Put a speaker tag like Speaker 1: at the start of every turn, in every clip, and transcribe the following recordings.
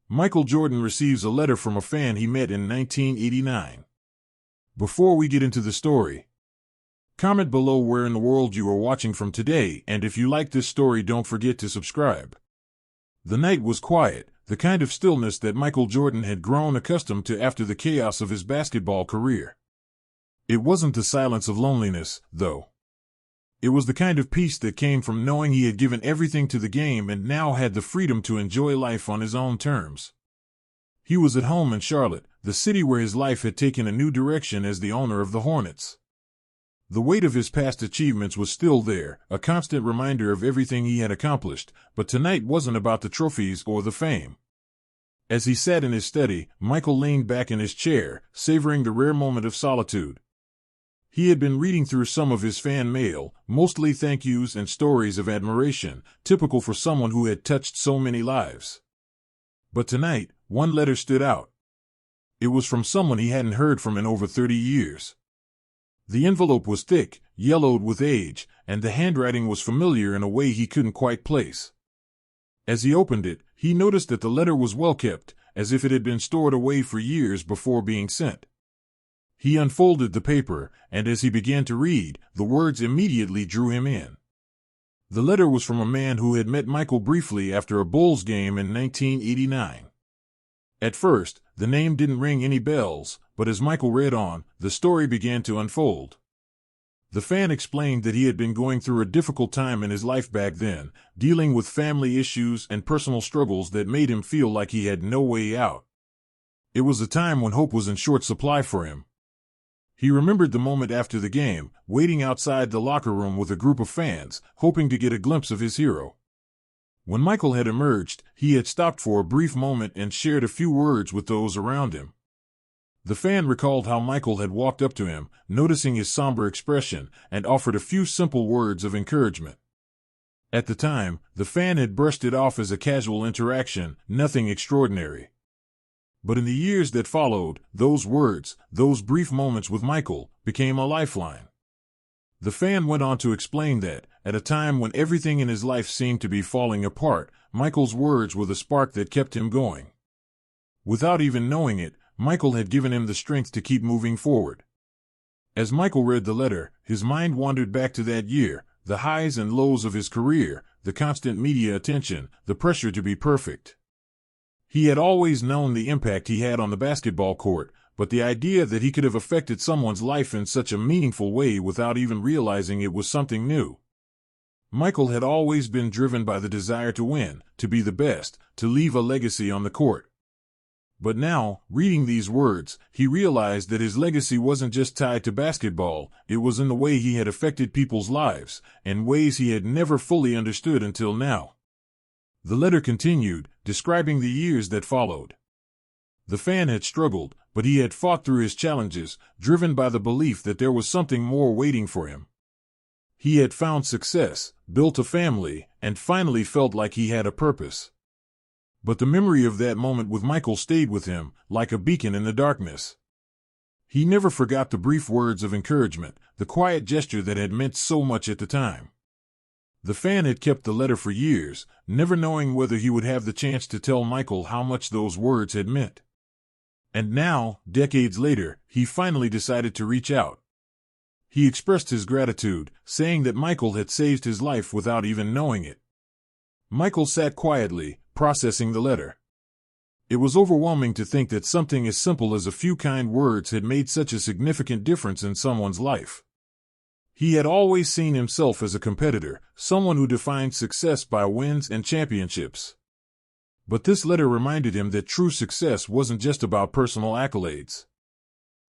Speaker 1: Michael Jordan receives a letter from a fan he met in 1989. Before we get into the story, comment below where in the world you are watching from today, and if you like this story, don't forget to subscribe. The night was quiet, the kind of stillness that Michael Jordan had grown accustomed to after the chaos of his basketball career. It wasn't the silence of loneliness, though. It was the kind of peace that came from knowing he had given everything to the game and now had the freedom to enjoy life on his own terms. He was at home in Charlotte, the city where his life had taken a new direction as the owner of the Hornets. The weight of his past achievements was still there, a constant reminder of everything he had accomplished, but tonight wasn't about the trophies or the fame. As he sat in his study, Michael leaned back in his chair, savoring the rare moment of solitude. He had been reading through some of his fan mail, mostly thank yous and stories of admiration, typical for someone who had touched so many lives. But tonight, one letter stood out. It was from someone he hadn't heard from in over 30 years. The envelope was thick, yellowed with age, and the handwriting was familiar in a way he couldn't quite place. As he opened it, he noticed that the letter was well kept, as if it had been stored away for years before being sent. He unfolded the paper, and as he began to read, the words immediately drew him in. The letter was from a man who had met Michael briefly after a Bulls game in 1989. At first, the name didn't ring any bells, but as Michael read on, the story began to unfold. The fan explained that he had been going through a difficult time in his life back then, dealing with family issues and personal struggles that made him feel like he had no way out. It was a time when hope was in short supply for him. He remembered the moment after the game, waiting outside the locker room with a group of fans, hoping to get a glimpse of his hero. When Michael had emerged, he had stopped for a brief moment and shared a few words with those around him. The fan recalled how Michael had walked up to him, noticing his somber expression, and offered a few simple words of encouragement. At the time, the fan had brushed it off as a casual interaction, nothing extraordinary. But in the years that followed, those words, those brief moments with Michael, became a lifeline. The fan went on to explain that, at a time when everything in his life seemed to be falling apart, Michael's words were the spark that kept him going. Without even knowing it, Michael had given him the strength to keep moving forward. As Michael read the letter, his mind wandered back to that year, the highs and lows of his career, the constant media attention, the pressure to be perfect. He had always known the impact he had on the basketball court, but the idea that he could have affected someone's life in such a meaningful way without even realizing it was something new. Michael had always been driven by the desire to win, to be the best, to leave a legacy on the court. But now, reading these words, he realized that his legacy wasn't just tied to basketball, it was in the way he had affected people's lives, in ways he had never fully understood until now. The letter continued, describing the years that followed. The fan had struggled, but he had fought through his challenges, driven by the belief that there was something more waiting for him. He had found success, built a family, and finally felt like he had a purpose. But the memory of that moment with Michael stayed with him, like a beacon in the darkness. He never forgot the brief words of encouragement, the quiet gesture that had meant so much at the time. The fan had kept the letter for years, never knowing whether he would have the chance to tell Michael how much those words had meant. And now, decades later, he finally decided to reach out. He expressed his gratitude, saying that Michael had saved his life without even knowing it. Michael sat quietly, processing the letter. It was overwhelming to think that something as simple as a few kind words had made such a significant difference in someone's life. He had always seen himself as a competitor, someone who defined success by wins and championships. But this letter reminded him that true success wasn't just about personal accolades.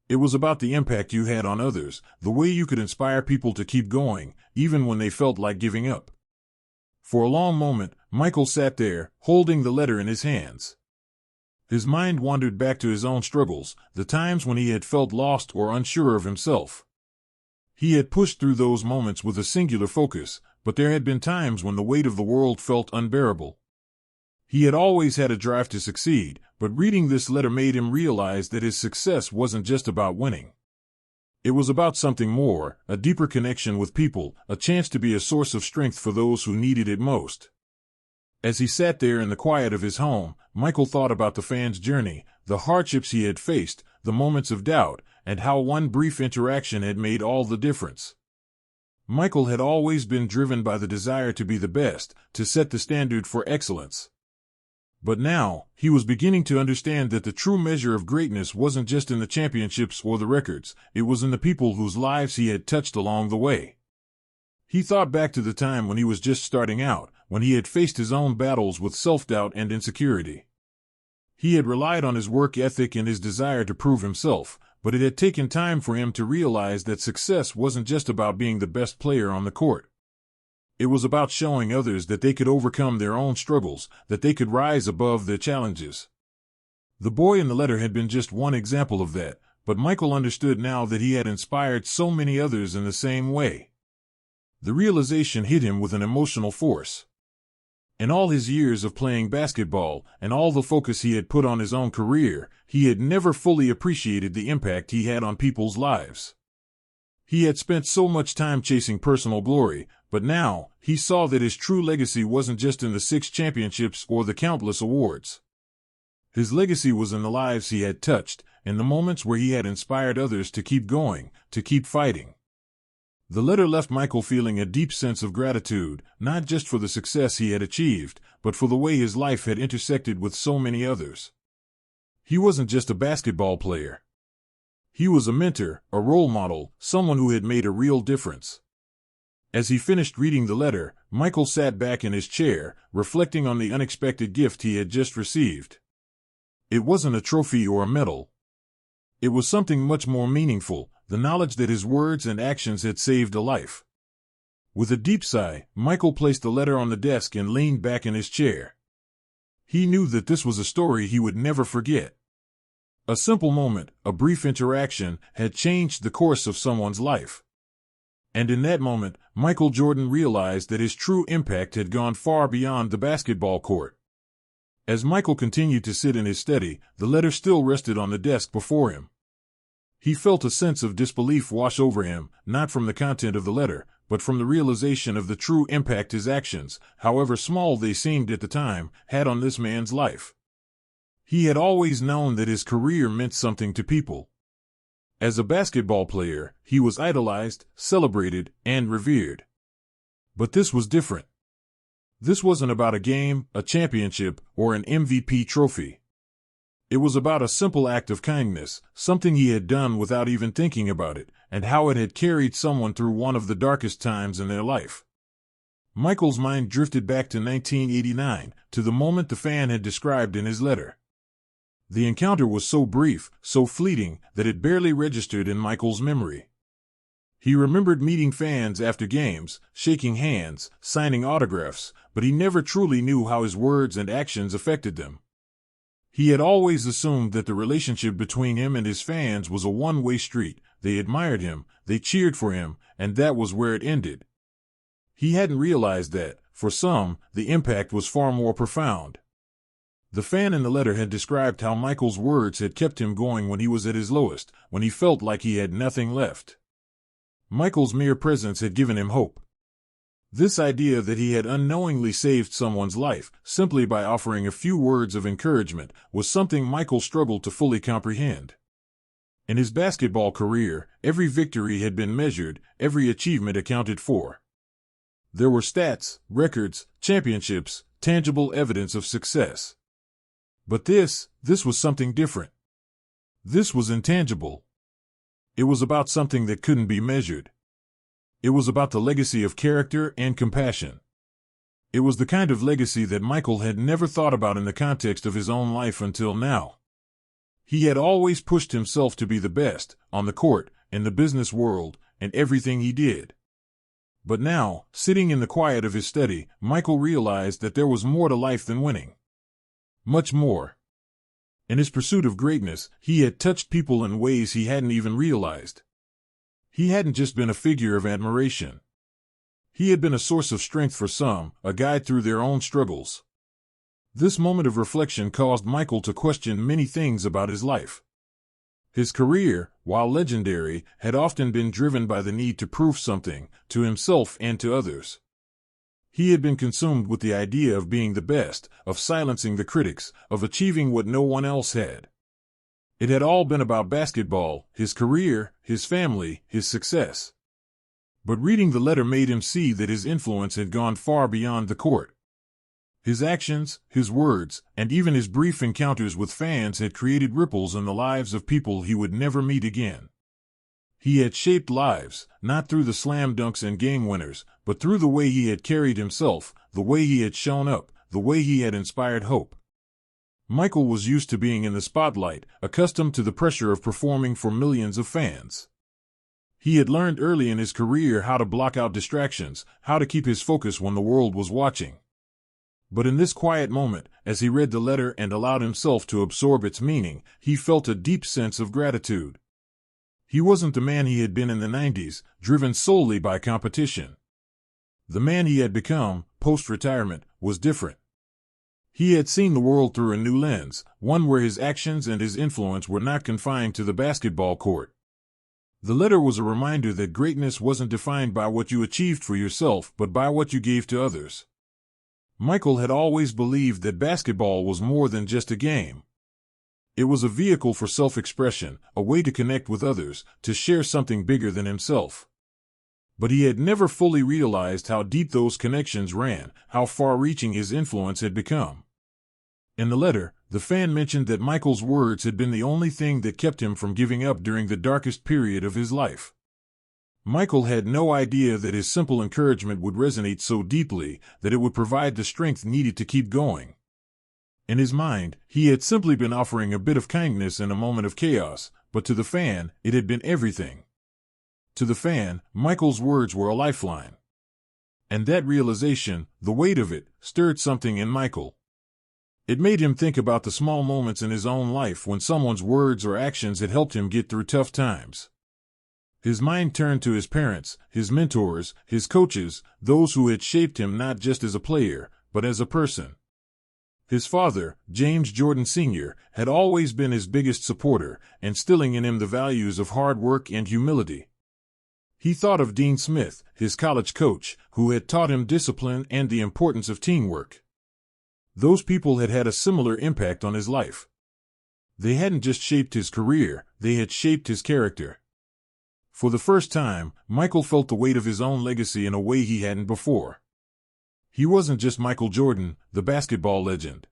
Speaker 1: It was about the impact you had on others, the way you could inspire people to keep going, even when they felt like giving up. For a long moment, Michael sat there, holding the letter in his hands. His mind wandered back to his own struggles, the times when he had felt lost or unsure of himself. He had pushed through those moments with a singular focus, but there had been times when the weight of the world felt unbearable. He had always had a drive to succeed, but reading this letter made him realize that his success wasn't just about winning. It was about something more, a deeper connection with people, a chance to be a source of strength for those who needed it most. As he sat there in the quiet of his home, Michael thought about the fan's journey, the hardships he had faced, the moments of doubt, and how one brief interaction had made all the difference. Michael had always been driven by the desire to be the best, to set the standard for excellence. But now, he was beginning to understand that the true measure of greatness wasn't just in the championships or the records, it was in the people whose lives he had touched along the way. He thought back to the time when he was just starting out, when he had faced his own battles with self-doubt and insecurity. He had relied on his work ethic and his desire to prove himself, but it had taken time for him to realize that success wasn't just about being the best player on the court. It was about showing others that they could overcome their own struggles, that they could rise above their challenges. The boy in the letter had been just one example of that, but Michael understood now that he had inspired so many others in the same way. The realization hit him with an emotional force. In all his years of playing basketball, and all the focus he had put on his own career, he had never fully appreciated the impact he had on people's lives. He had spent so much time chasing personal glory, but now, he saw that his true legacy wasn't just in the 6 championships or the countless awards. His legacy was in the lives he had touched, in the moments where he had inspired others to keep going, to keep fighting. The letter left Michael feeling a deep sense of gratitude, not just for the success he had achieved, but for the way his life had intersected with so many others. He wasn't just a basketball player. He was a mentor, a role model, someone who had made a real difference. As he finished reading the letter, Michael sat back in his chair, reflecting on the unexpected gift he had just received. It wasn't a trophy or a medal. It was something much more meaningful, the knowledge that his words and actions had saved a life. With a deep sigh, Michael placed the letter on the desk and leaned back in his chair. He knew that this was a story he would never forget. A simple moment, a brief interaction, had changed the course of someone's life. And in that moment, Michael Jordan realized that his true impact had gone far beyond the basketball court. As Michael continued to sit in his study, the letter still rested on the desk before him. He felt a sense of disbelief wash over him, not from the content of the letter, but from the realization of the true impact his actions, however small they seemed at the time, had on this man's life. He had always known that his career meant something to people. As a basketball player, he was idolized, celebrated, and revered. But this was different. This wasn't about a game, a championship, or an MVP trophy. It was about a simple act of kindness, something he had done without even thinking about it, and how it had carried someone through one of the darkest times in their life. Michael's mind drifted back to 1989, to the moment the fan had described in his letter. The encounter was so brief, so fleeting, that it barely registered in Michael's memory. He remembered meeting fans after games, shaking hands, signing autographs, but he never truly knew how his words and actions affected them. He had always assumed that the relationship between him and his fans was a one-way street. They admired him, they cheered for him, and that was where it ended. He hadn't realized that, for some, the impact was far more profound. The fan in the letter had described how Michael's words had kept him going when he was at his lowest, when he felt like he had nothing left. Michael's mere presence had given him hope. This idea that he had unknowingly saved someone's life, simply by offering a few words of encouragement, was something Michael struggled to fully comprehend. In his basketball career, every victory had been measured, every achievement accounted for. There were stats, records, championships, tangible evidence of success. But this was something different. This was intangible. It was about something that couldn't be measured. It was about the legacy of character and compassion. It was the kind of legacy that Michael had never thought about in the context of his own life until now. He had always pushed himself to be the best, on the court, in the business world, and everything he did. But now, sitting in the quiet of his study, Michael realized that there was more to life than winning. Much more. In his pursuit of greatness, he had touched people in ways he hadn't even realized. He hadn't just been a figure of admiration. He had been a source of strength for some, a guide through their own struggles. This moment of reflection caused Michael to question many things about his life. His career, while legendary, had often been driven by the need to prove something, to himself and to others. He had been consumed with the idea of being the best, of silencing the critics, of achieving what no one else had. It had all been about basketball, his career, his family, his success. But reading the letter made him see that his influence had gone far beyond the court. His actions, his words, and even his brief encounters with fans had created ripples in the lives of people he would never meet again. He had shaped lives, not through the slam dunks and game winners, but through the way he had carried himself, the way he had shown up, the way he had inspired hope. Michael was used to being in the spotlight, accustomed to the pressure of performing for millions of fans. He had learned early in his career how to block out distractions, how to keep his focus when the world was watching. But in this quiet moment, as he read the letter and allowed himself to absorb its meaning, he felt a deep sense of gratitude. He wasn't the man he had been in the 90s, driven solely by competition. The man he had become, post-retirement, was different. He had seen the world through a new lens, one where his actions and his influence were not confined to the basketball court. The letter was a reminder that greatness wasn't defined by what you achieved for yourself, but by what you gave to others. Michael had always believed that basketball was more than just a game. It was a vehicle for self-expression, a way to connect with others, to share something bigger than himself. But he had never fully realized how deep those connections ran, how far-reaching his influence had become. In the letter, the fan mentioned that Michael's words had been the only thing that kept him from giving up during the darkest period of his life. Michael had no idea that his simple encouragement would resonate so deeply that it would provide the strength needed to keep going. In his mind, he had simply been offering a bit of kindness in a moment of chaos, but to the fan, it had been everything. To the fan, Michael's words were a lifeline. And that realization, the weight of it, stirred something in Michael. It made him think about the small moments in his own life when someone's words or actions had helped him get through tough times. His mind turned to his parents, his mentors, his coaches, those who had shaped him not just as a player, but as a person. His father, James Jordan Sr., had always been his biggest supporter, instilling in him the values of hard work and humility. He thought of Dean Smith, his college coach, who had taught him discipline and the importance of teamwork. Those people had had a similar impact on his life. They hadn't just shaped his career, they had shaped his character. For the first time, Michael felt the weight of his own legacy in a way he hadn't before. He wasn't just Michael Jordan, the basketball legend.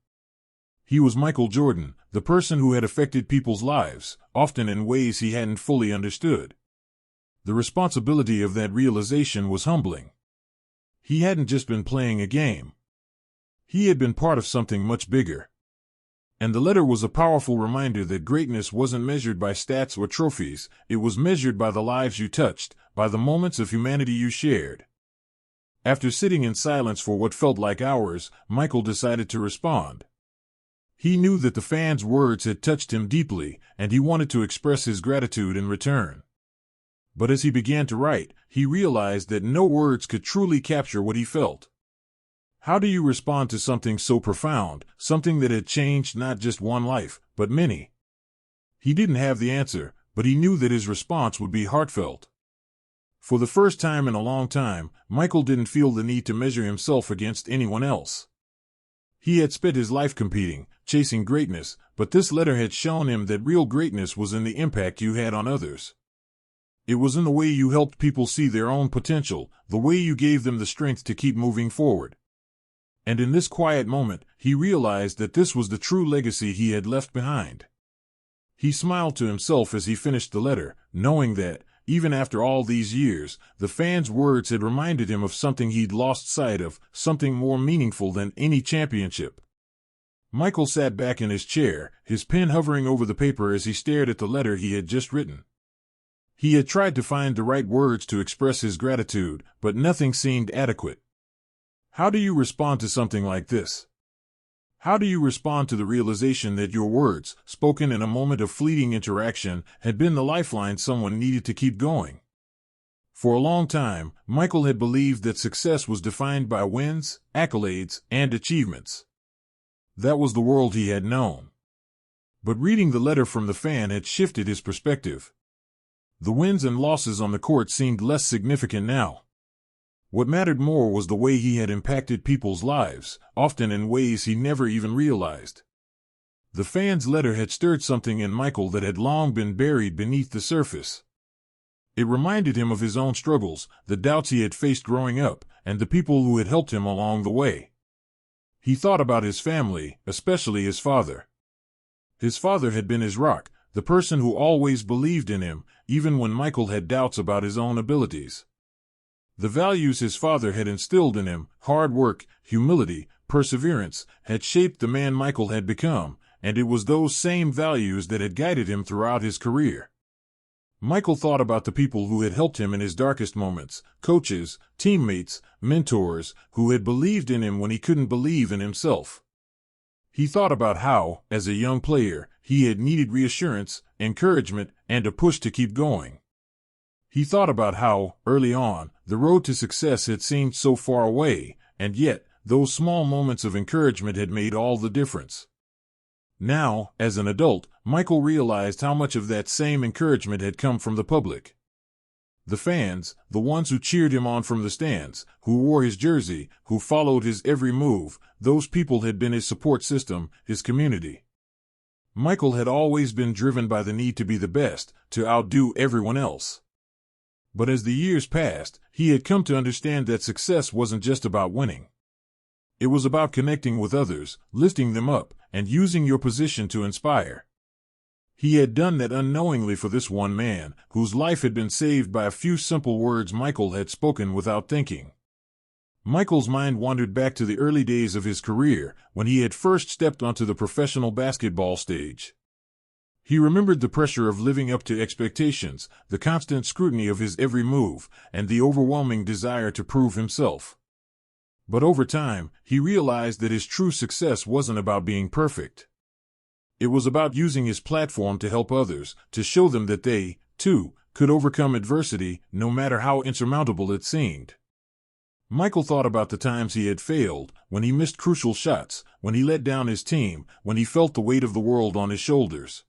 Speaker 1: He was Michael Jordan, the person who had affected people's lives, often in ways he hadn't fully understood. The responsibility of that realization was humbling. He hadn't just been playing a game. He had been part of something much bigger. And the letter was a powerful reminder that greatness wasn't measured by stats or trophies, it was measured by the lives you touched, by the moments of humanity you shared. After sitting in silence for what felt like hours, Michael decided to respond. He knew that the fans' words had touched him deeply, and he wanted to express his gratitude in return. But as he began to write, he realized that no words could truly capture what he felt. How do you respond to something so profound, something that had changed not just one life, but many? He didn't have the answer, but he knew that his response would be heartfelt. For the first time in a long time, Michael didn't feel the need to measure himself against anyone else. He had spent his life competing, chasing greatness, but this letter had shown him that real greatness was in the impact you had on others. It was in the way you helped people see their own potential, the way you gave them the strength to keep moving forward. And in this quiet moment, he realized that this was the true legacy he had left behind. He smiled to himself as he finished the letter, knowing that, even after all these years, the fans' words had reminded him of something he'd lost sight of, something more meaningful than any championship. Michael sat back in his chair, his pen hovering over the paper as he stared at the letter he had just written. He had tried to find the right words to express his gratitude, but nothing seemed adequate. How do you respond to something like this? How do you respond to the realization that your words, spoken in a moment of fleeting interaction, had been the lifeline someone needed to keep going? For a long time, Michael had believed that success was defined by wins, accolades, and achievements. That was the world he had known. But reading the letter from the fan had shifted his perspective. The wins and losses on the court seemed less significant now. What mattered more was the way he had impacted people's lives, often in ways he never even realized. The fan's letter had stirred something in Michael that had long been buried beneath the surface. It reminded him of his own struggles, the doubts he had faced growing up, and the people who had helped him along the way. He thought about his family, especially his father. His father had been his rock, the person who always believed in him, even when Michael had doubts about his own abilities. The values his father had instilled in him, hard work, humility, perseverance, had shaped the man Michael had become, and it was those same values that had guided him throughout his career. Michael thought about the people who had helped him in his darkest moments, coaches, teammates, mentors, who had believed in him when he couldn't believe in himself. He thought about how, as a young player, he had needed reassurance, encouragement, and a push to keep going. He thought about how, early on, the road to success had seemed so far away, and yet, those small moments of encouragement had made all the difference. Now, as an adult, Michael realized how much of that same encouragement had come from the public. The fans, the ones who cheered him on from the stands, who wore his jersey, who followed his every move, those people had been his support system, his community. Michael had always been driven by the need to be the best, to outdo everyone else. But as the years passed, he had come to understand that success wasn't just about winning. It was about connecting with others, lifting them up, and using your position to inspire. He had done that unknowingly for this one man, whose life had been saved by a few simple words Michael had spoken without thinking. Michael's mind wandered back to the early days of his career, when he had first stepped onto the professional basketball stage. He remembered the pressure of living up to expectations, the constant scrutiny of his every move, and the overwhelming desire to prove himself. But over time, he realized that his true success wasn't about being perfect. It was about using his platform to help others, to show them that they, too, could overcome adversity, no matter how insurmountable it seemed. Michael thought about the times he had failed, when he missed crucial shots, when he let down his team, when he felt the weight of the world on his shoulders.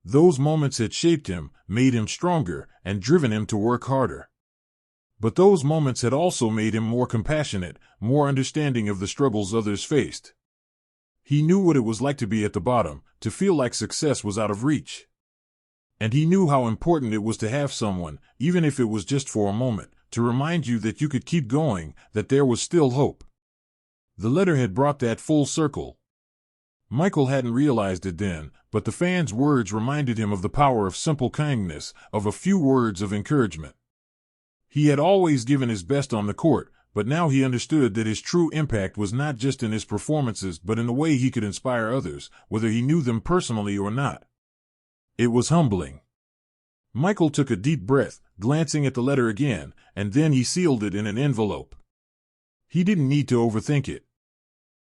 Speaker 1: Those moments had shaped him, made him stronger, and driven him to work harder. But those moments had also made him more compassionate, more understanding of the struggles others faced. He knew what it was like to be at the bottom, to feel like success was out of reach. And he knew how important it was to have someone, even if it was just for a moment, to remind you that you could keep going, that there was still hope. The letter had brought that full circle. Michael hadn't realized it then, but the fans' words reminded him of the power of simple kindness, of a few words of encouragement. He had always given his best on the court, but now he understood that his true impact was not just in his performances but in the way he could inspire others, whether he knew them personally or not. It was humbling. Michael took a deep breath, glancing at the letter again, and then he sealed it in an envelope. He didn't need to overthink it.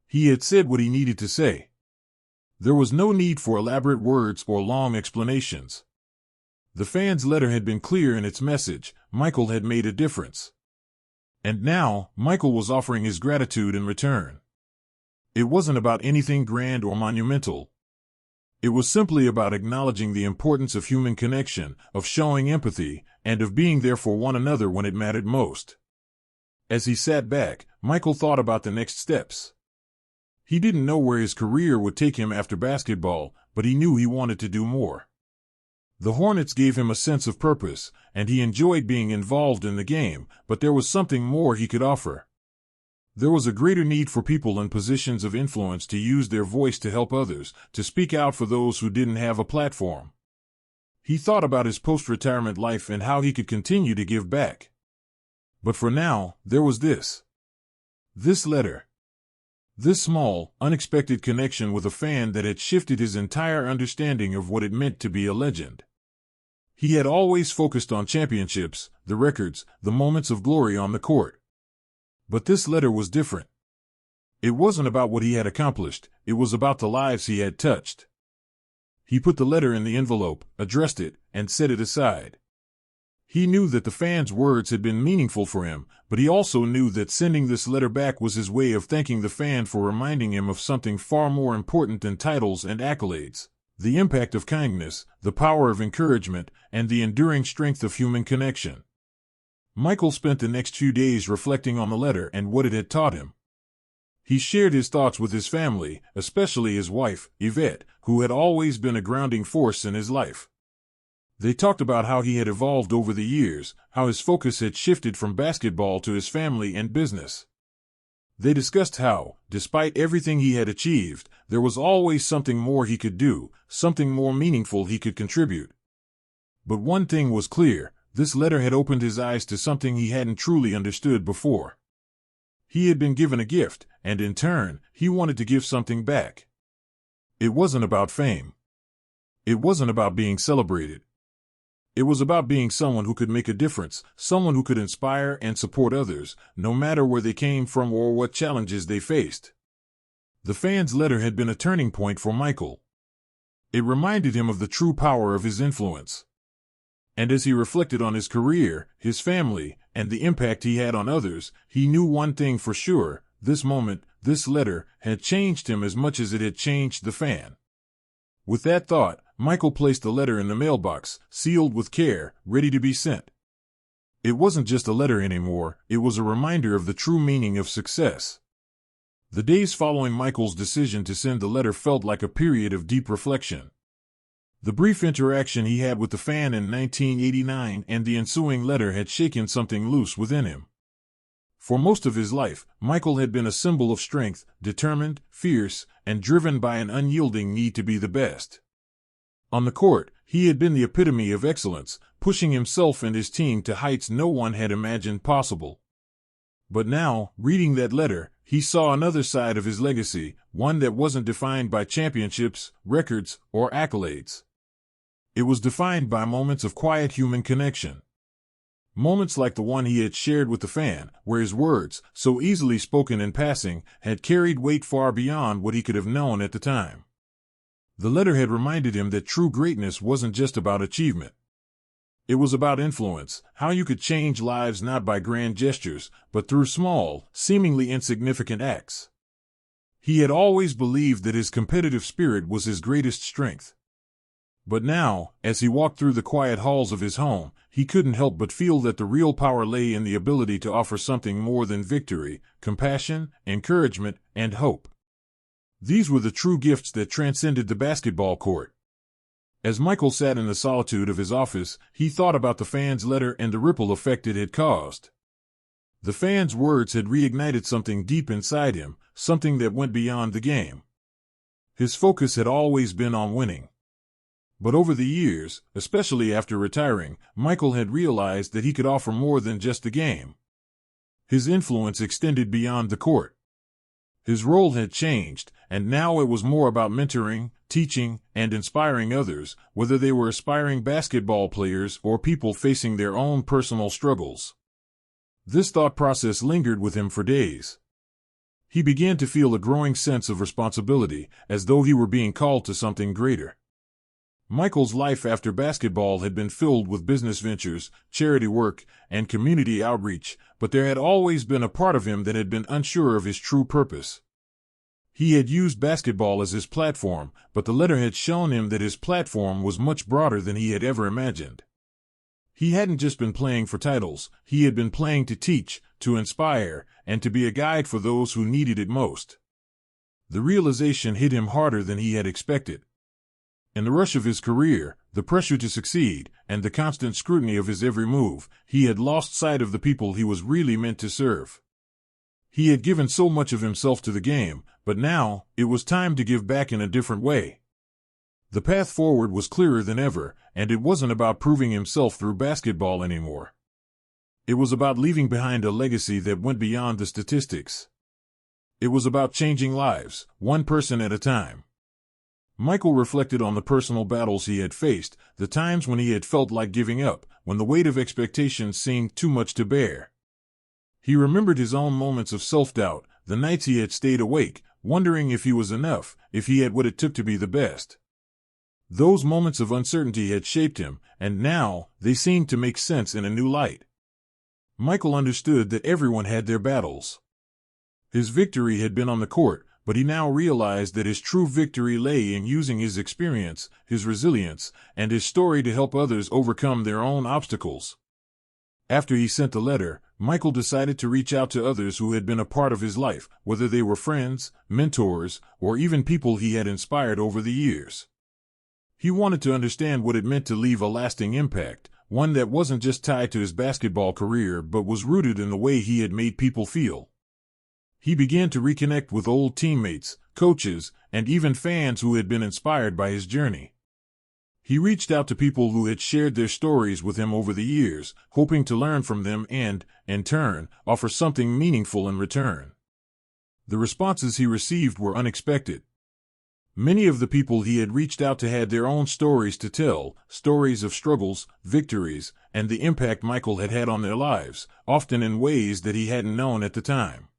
Speaker 1: He had said what he needed to say. There was no need for elaborate words or long explanations. The fan's letter had been clear in its message. Michael had made a difference. And now, Michael was offering his gratitude in return. It wasn't about anything grand or monumental. It was simply about acknowledging the importance of human connection, of showing empathy, and of being there for one another when it mattered most. As he sat back, Michael thought about the next steps. He didn't know where his career would take him after basketball, but he knew he wanted to do more. The Hornets gave him a sense of purpose, and he enjoyed being involved in the game, but there was something more he could offer. There was a greater need for people in positions of influence to use their voice to help others, to speak out for those who didn't have a platform. He thought about his post-retirement life and how he could continue to give back. But for now, there was this. This letter. This small, unexpected connection with a fan that had shifted his entire understanding of what it meant to be a legend. He had always focused on championships, the records, the moments of glory on the court. But this letter was different. It wasn't about what he had accomplished, it was about the lives he had touched. He put the letter in the envelope, addressed it, and set it aside. He knew that the fans' words had been meaningful for him, but he also knew that sending this letter back was his way of thanking the fan for reminding him of something far more important than titles and accolades: the impact of kindness, the power of encouragement, and the enduring strength of human connection. Michael spent the next few days reflecting on the letter and what it had taught him. He shared his thoughts with his family, especially his wife, Yvette, who had always been a grounding force in his life. They talked about how he had evolved over the years, how his focus had shifted from basketball to his family and business. They discussed how, despite everything he had achieved, there was always something more he could do, something more meaningful he could contribute. But one thing was clear: this letter had opened his eyes to something he hadn't truly understood before. He had been given a gift, and in turn, he wanted to give something back. It wasn't about fame. It wasn't about being celebrated. It was about being someone who could make a difference, someone who could inspire and support others, no matter where they came from or what challenges they faced. The fan's letter had been a turning point for Michael. It reminded him of the true power of his influence. And as he reflected on his career, his family, and the impact he had on others, he knew one thing for sure: this moment, this letter, had changed him as much as it had changed the fan. With that thought, Michael placed the letter in the mailbox, sealed with care, ready to be sent. It wasn't just a letter anymore, it was a reminder of the true meaning of success. The days following Michael's decision to send the letter felt like a period of deep reflection. The brief interaction he had with the fan in 1989 and the ensuing letter had shaken something loose within him. For most of his life, Michael had been a symbol of strength, determined, fierce, and driven by an unyielding need to be the best. On the court, he had been the epitome of excellence, pushing himself and his team to heights no one had imagined possible. But now, reading that letter, he saw another side of his legacy, one that wasn't defined by championships, records, or accolades. It was defined by moments of quiet human connection. Moments like the one he had shared with the fan, where his words, so easily spoken in passing, had carried weight far beyond what he could have known at the time. The letter had reminded him that true greatness wasn't just about achievement. It was about influence, how you could change lives not by grand gestures, but through small, seemingly insignificant acts. He had always believed that his competitive spirit was his greatest strength. But now, as he walked through the quiet halls of his home, he couldn't help but feel that the real power lay in the ability to offer something more than victory: compassion, encouragement, and hope. These were the true gifts that transcended the basketball court. As Michael sat in the solitude of his office, he thought about the fan's letter and the ripple effect it had caused. The fan's words had reignited something deep inside him, something that went beyond the game. His focus had always been on winning. But over the years, especially after retiring, Michael had realized that he could offer more than just the game. His influence extended beyond the court. His role had changed, and now it was more about mentoring, teaching, and inspiring others, whether they were aspiring basketball players or people facing their own personal struggles. This thought process lingered with him for days. He began to feel a growing sense of responsibility, as though he were being called to something greater. Michael's life after basketball had been filled with business ventures, charity work, and community outreach, but there had always been a part of him that had been unsure of his true purpose. He had used basketball as his platform, but the letter had shown him that his platform was much broader than he had ever imagined. He hadn't just been playing for titles, he had been playing to teach, to inspire, and to be a guide for those who needed it most. The realization hit him harder than he had expected. In the rush of his career, the pressure to succeed, and the constant scrutiny of his every move, he had lost sight of the people he was really meant to serve. He had given so much of himself to the game, but now, it was time to give back in a different way. The path forward was clearer than ever, and it wasn't about proving himself through basketball anymore. It was about leaving behind a legacy that went beyond the statistics. It was about changing lives, one person at a time. Michael reflected on the personal battles he had faced, the times when he had felt like giving up, when the weight of expectations seemed too much to bear. He remembered his own moments of self-doubt, the nights he had stayed awake, wondering if he was enough, if he had what it took to be the best. Those moments of uncertainty had shaped him, and now, they seemed to make sense in a new light. Michael understood that everyone had their battles. His victory had been on the court, but he now realized that his true victory lay in using his experience, his resilience, and his story to help others overcome their own obstacles. After he sent the letter, Michael decided to reach out to others who had been a part of his life, whether they were friends, mentors, or even people he had inspired over the years. He wanted to understand what it meant to leave a lasting impact, one that wasn't just tied to his basketball career but was rooted in the way he had made people feel. He began to reconnect with old teammates, coaches, and even fans who had been inspired by his journey. He reached out to people who had shared their stories with him over the years, hoping to learn from them and, in turn, offer something meaningful in return. The responses he received were unexpected. Many of the people he had reached out to had their own stories to tell, stories of struggles, victories, and the impact Michael had had on their lives, often in ways that he hadn't known at the time.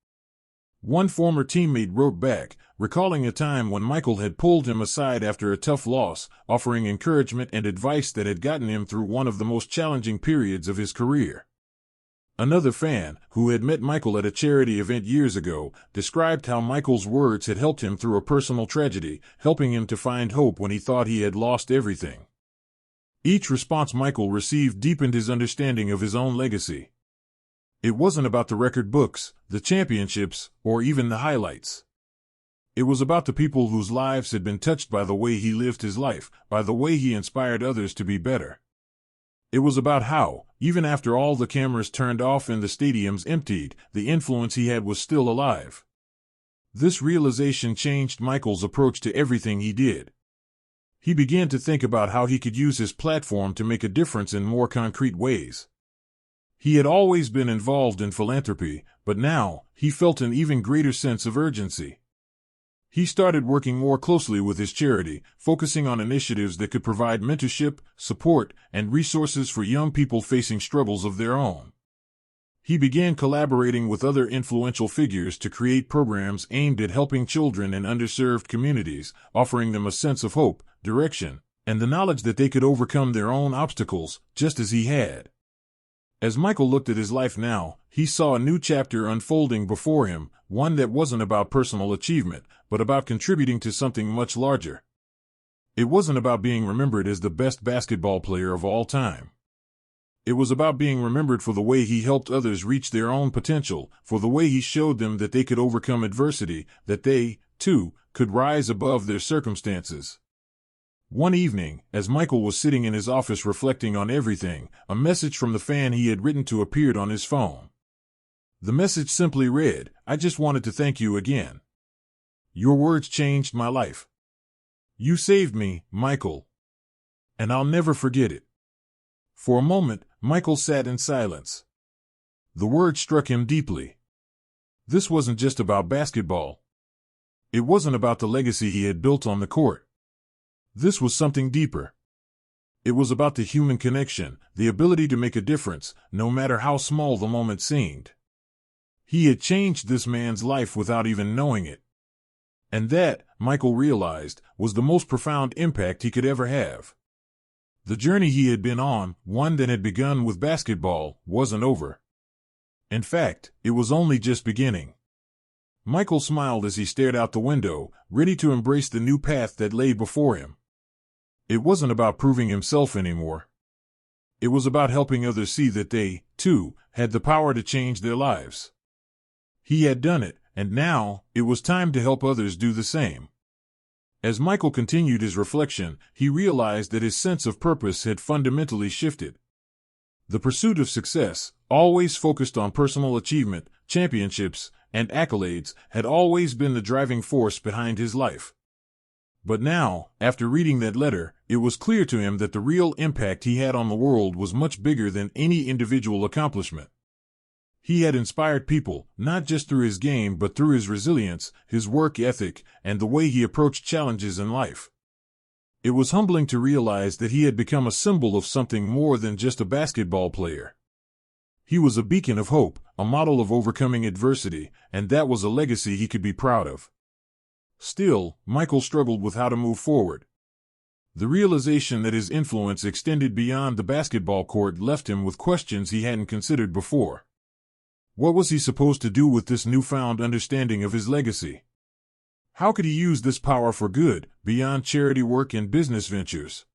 Speaker 1: One former teammate wrote back, recalling a time when Michael had pulled him aside after a tough loss, offering encouragement and advice that had gotten him through one of the most challenging periods of his career. Another fan, who had met Michael at a charity event years ago, described how Michael's words had helped him through a personal tragedy, helping him to find hope when he thought he had lost everything. Each response Michael received deepened his understanding of his own legacy. It wasn't about the record books, the championships, or even the highlights. It was about the people whose lives had been touched by the way he lived his life, by the way he inspired others to be better. It was about how, even after all the cameras turned off and the stadiums emptied, the influence he had was still alive. This realization changed Michael's approach to everything he did. He began to think about how he could use his platform to make a difference in more concrete ways. He had always been involved in philanthropy, but now, he felt an even greater sense of urgency. He started working more closely with his charity, focusing on initiatives that could provide mentorship, support, and resources for young people facing struggles of their own. He began collaborating with other influential figures to create programs aimed at helping children in underserved communities, offering them a sense of hope, direction, and the knowledge that they could overcome their own obstacles, just as he had. As Michael looked at his life now, he saw a new chapter unfolding before him, one that wasn't about personal achievement, but about contributing to something much larger. It wasn't about being remembered as the best basketball player of all time. It was about being remembered for the way he helped others reach their own potential, for the way he showed them that they could overcome adversity, that they, too, could rise above their circumstances. One evening, as Michael was sitting in his office reflecting on everything, a message from the fan he had written to appeared on his phone. The message simply read, "I just wanted to thank you again. Your words changed my life. You saved me, Michael. And I'll never forget it." For a moment, Michael sat in silence. The words struck him deeply. This wasn't just about basketball. It wasn't about the legacy he had built on the court. This was something deeper. It was about the human connection, the ability to make a difference, no matter how small the moment seemed. He had changed this man's life without even knowing it. And that, Michael realized, was the most profound impact he could ever have. The journey he had been on, one that had begun with basketball, wasn't over. In fact, it was only just beginning. Michael smiled as he stared out the window, ready to embrace the new path that lay before him. It wasn't about proving himself anymore. It was about helping others see that they, too, had the power to change their lives. He had done it, and now, it was time to help others do the same. As Michael continued his reflection, he realized that his sense of purpose had fundamentally shifted. The pursuit of success, always focused on personal achievement, championships, and accolades, had always been the driving force behind his life. But now, after reading that letter, it was clear to him that the real impact he had on the world was much bigger than any individual accomplishment. He had inspired people, not just through his game but through his resilience, his work ethic, and the way he approached challenges in life. It was humbling to realize that he had become a symbol of something more than just a basketball player. He was a beacon of hope, a model of overcoming adversity, and that was a legacy he could be proud of. Still, Michael struggled with how to move forward. The realization that his influence extended beyond the basketball court left him with questions he hadn't considered before. What was he supposed to do with this newfound understanding of his legacy? How could he use this power for good, beyond charity work and business ventures?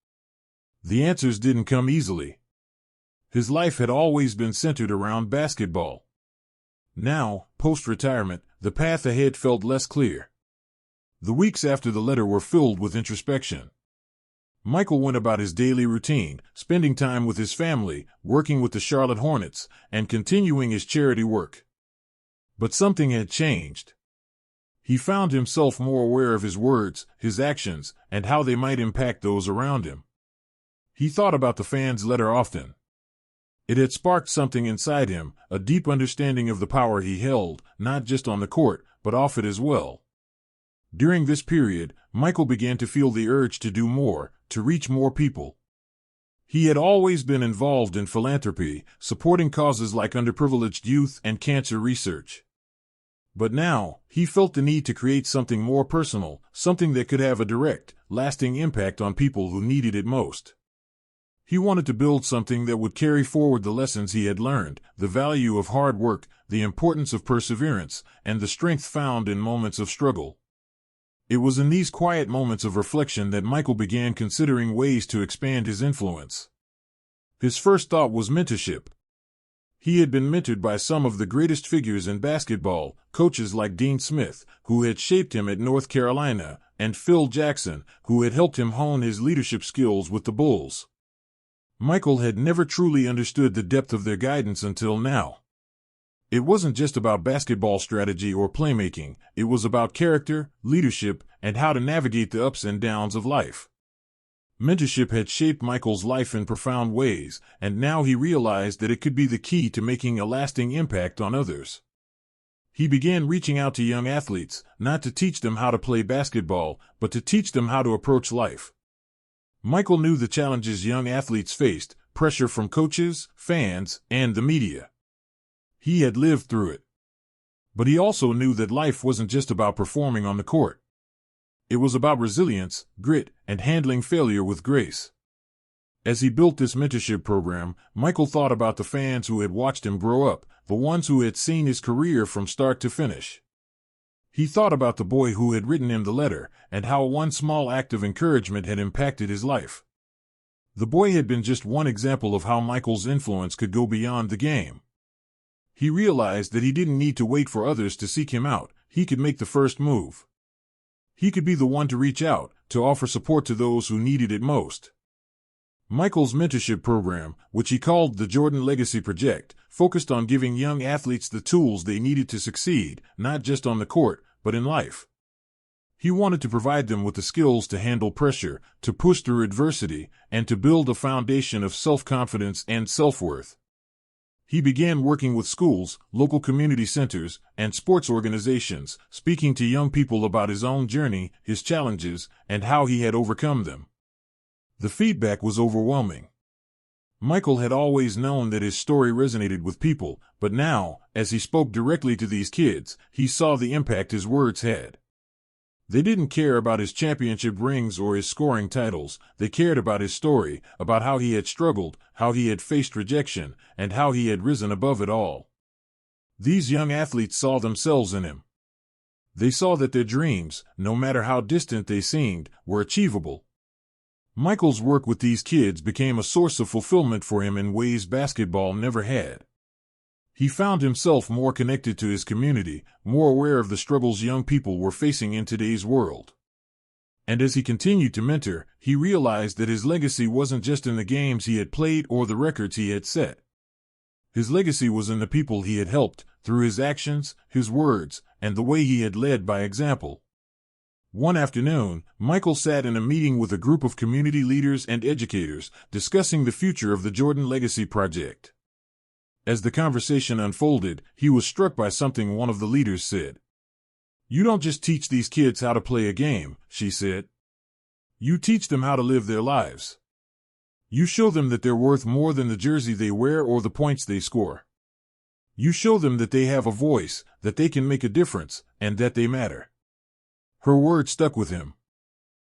Speaker 1: The answers didn't come easily. His life had always been centered around basketball. Now, post-retirement, the path ahead felt less clear. The weeks after the letter were filled with introspection. Michael went about his daily routine, spending time with his family, working with the Charlotte Hornets, and continuing his charity work. But something had changed. He found himself more aware of his words, his actions, and how they might impact those around him. He thought about the fans' letter often. It had sparked something inside him, a deep understanding of the power he held, not just on the court, but off it as well. During this period, Michael began to feel the urge to do more, to reach more people. He had always been involved in philanthropy, supporting causes like underprivileged youth and cancer research. But now, he felt the need to create something more personal, something that could have a direct, lasting impact on people who needed it most. He wanted to build something that would carry forward the lessons he had learned, the value of hard work, the importance of perseverance, and the strength found in moments of struggle. It was in these quiet moments of reflection that Michael began considering ways to expand his influence. His first thought was mentorship. He had been mentored by some of the greatest figures in basketball, coaches like Dean Smith, who had shaped him at North Carolina, and Phil Jackson, who had helped him hone his leadership skills with the Bulls. Michael had never truly understood the depth of their guidance until now. It wasn't just about basketball strategy or playmaking, it was about character, leadership, and how to navigate the ups and downs of life. Mentorship had shaped Michael's life in profound ways, and now he realized that it could be the key to making a lasting impact on others. He began reaching out to young athletes, not to teach them how to play basketball, but to teach them how to approach life. Michael knew the challenges young athletes faced: pressure from coaches, fans, and the media. He had lived through it. But he also knew that life wasn't just about performing on the court. It was about resilience, grit, and handling failure with grace. As he built this mentorship program, Michael thought about the fans who had watched him grow up, the ones who had seen his career from start to finish. He thought about the boy who had written him the letter, and how one small act of encouragement had impacted his life. The boy had been just one example of how Michael's influence could go beyond the game. He realized that he didn't need to wait for others to seek him out, he could make the first move. He could be the one to reach out, to offer support to those who needed it most. Michael's mentorship program, which he called the Jordan Legacy Project, focused on giving young athletes the tools they needed to succeed, not just on the court, but in life. He wanted to provide them with the skills to handle pressure, to push through adversity, and to build a foundation of self-confidence and self-worth. He began working with schools, local community centers, and sports organizations, speaking to young people about his own journey, his challenges, and how he had overcome them. The feedback was overwhelming. Michael had always known that his story resonated with people, but now, as he spoke directly to these kids, he saw the impact his words had. They didn't care about his championship rings or his scoring titles, they cared about his story, about how he had struggled, how he had faced rejection, and how he had risen above it all. These young athletes saw themselves in him. They saw that their dreams, no matter how distant they seemed, were achievable. Michael's work with these kids became a source of fulfillment for him in ways basketball never had. He found himself more connected to his community, more aware of the struggles young people were facing in today's world. And as he continued to mentor, he realized that his legacy wasn't just in the games he had played or the records he had set. His legacy was in the people he had helped, through his actions, his words, and the way he had led by example. One afternoon, Michael sat in a meeting with a group of community leaders and educators, discussing the future of the Jordan Legacy Project. As the conversation unfolded, he was struck by something one of the leaders said. "You don't just teach these kids how to play a game," she said. "You teach them how to live their lives. You show them that they're worth more than the jersey they wear or the points they score. You show them that they have a voice, that they can make a difference, and that they matter." Her words stuck with him.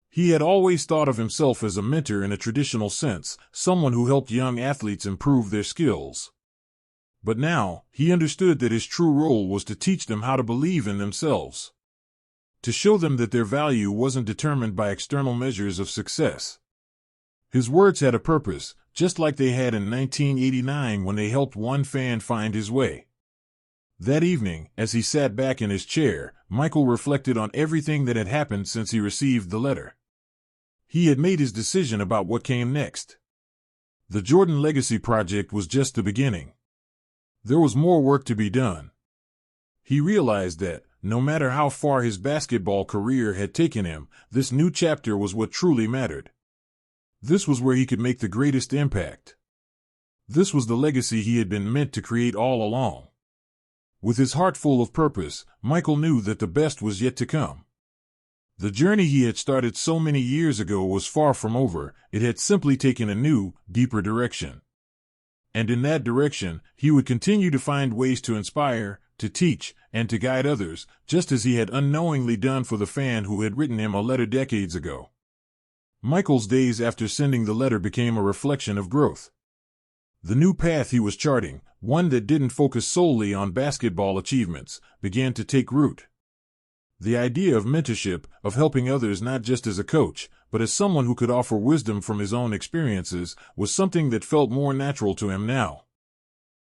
Speaker 1: He had always thought of himself as a mentor in a traditional sense, someone who helped young athletes improve their skills. But now, he understood that his true role was to teach them how to believe in themselves. To show them that their value wasn't determined by external measures of success. His words had a purpose, just like they had in 1989 when they helped one fan find his way. That evening, as he sat back in his chair, Michael reflected on everything that had happened since he received the letter. He had made his decision about what came next. The Jordan Legacy Project was just the beginning. There was more work to be done. He realized that, no matter how far his basketball career had taken him, this new chapter was what truly mattered. This was where he could make the greatest impact. This was the legacy he had been meant to create all along. With his heart full of purpose, Michael knew that the best was yet to come. The journey he had started so many years ago was far from over. It had simply taken a new, deeper direction. And in that direction, he would continue to find ways to inspire, to teach, and to guide others, just as he had unknowingly done for the fan who had written him a letter decades ago. Michael's days after sending the letter became a reflection of growth. The new path he was charting, one that didn't focus solely on basketball achievements, began to take root. The idea of mentorship, of helping others not just as a coach, but as someone who could offer wisdom from his own experiences, was something that felt more natural to him now.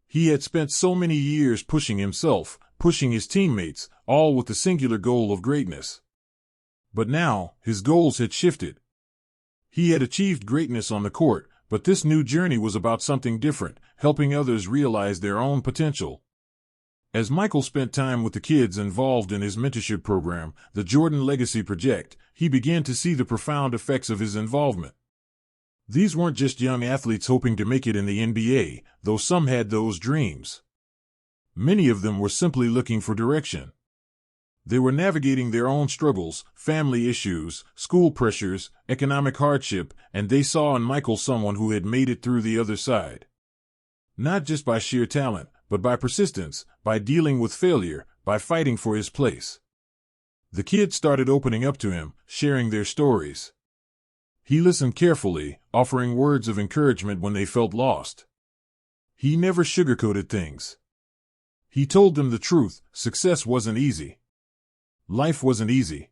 Speaker 1: He had spent so many years pushing himself, pushing his teammates, all with the singular goal of greatness. But now, his goals had shifted. He had achieved greatness on the court, but this new journey was about something different, helping others realize their own potential. As Michael spent time with the kids involved in his mentorship program, the Jordan Legacy Project, he began to see the profound effects of his involvement. These weren't just young athletes hoping to make it in the NBA, though some had those dreams. Many of them were simply looking for direction. They were navigating their own struggles, family issues, school pressures, economic hardship, and they saw in Michael someone who had made it through the other side. Not just by sheer talent, but by persistence, by dealing with failure, by fighting for his place. The kids started opening up to him, sharing their stories. He listened carefully, offering words of encouragement when they felt lost. He never sugarcoated things. He told them the truth: success wasn't easy. Life wasn't easy.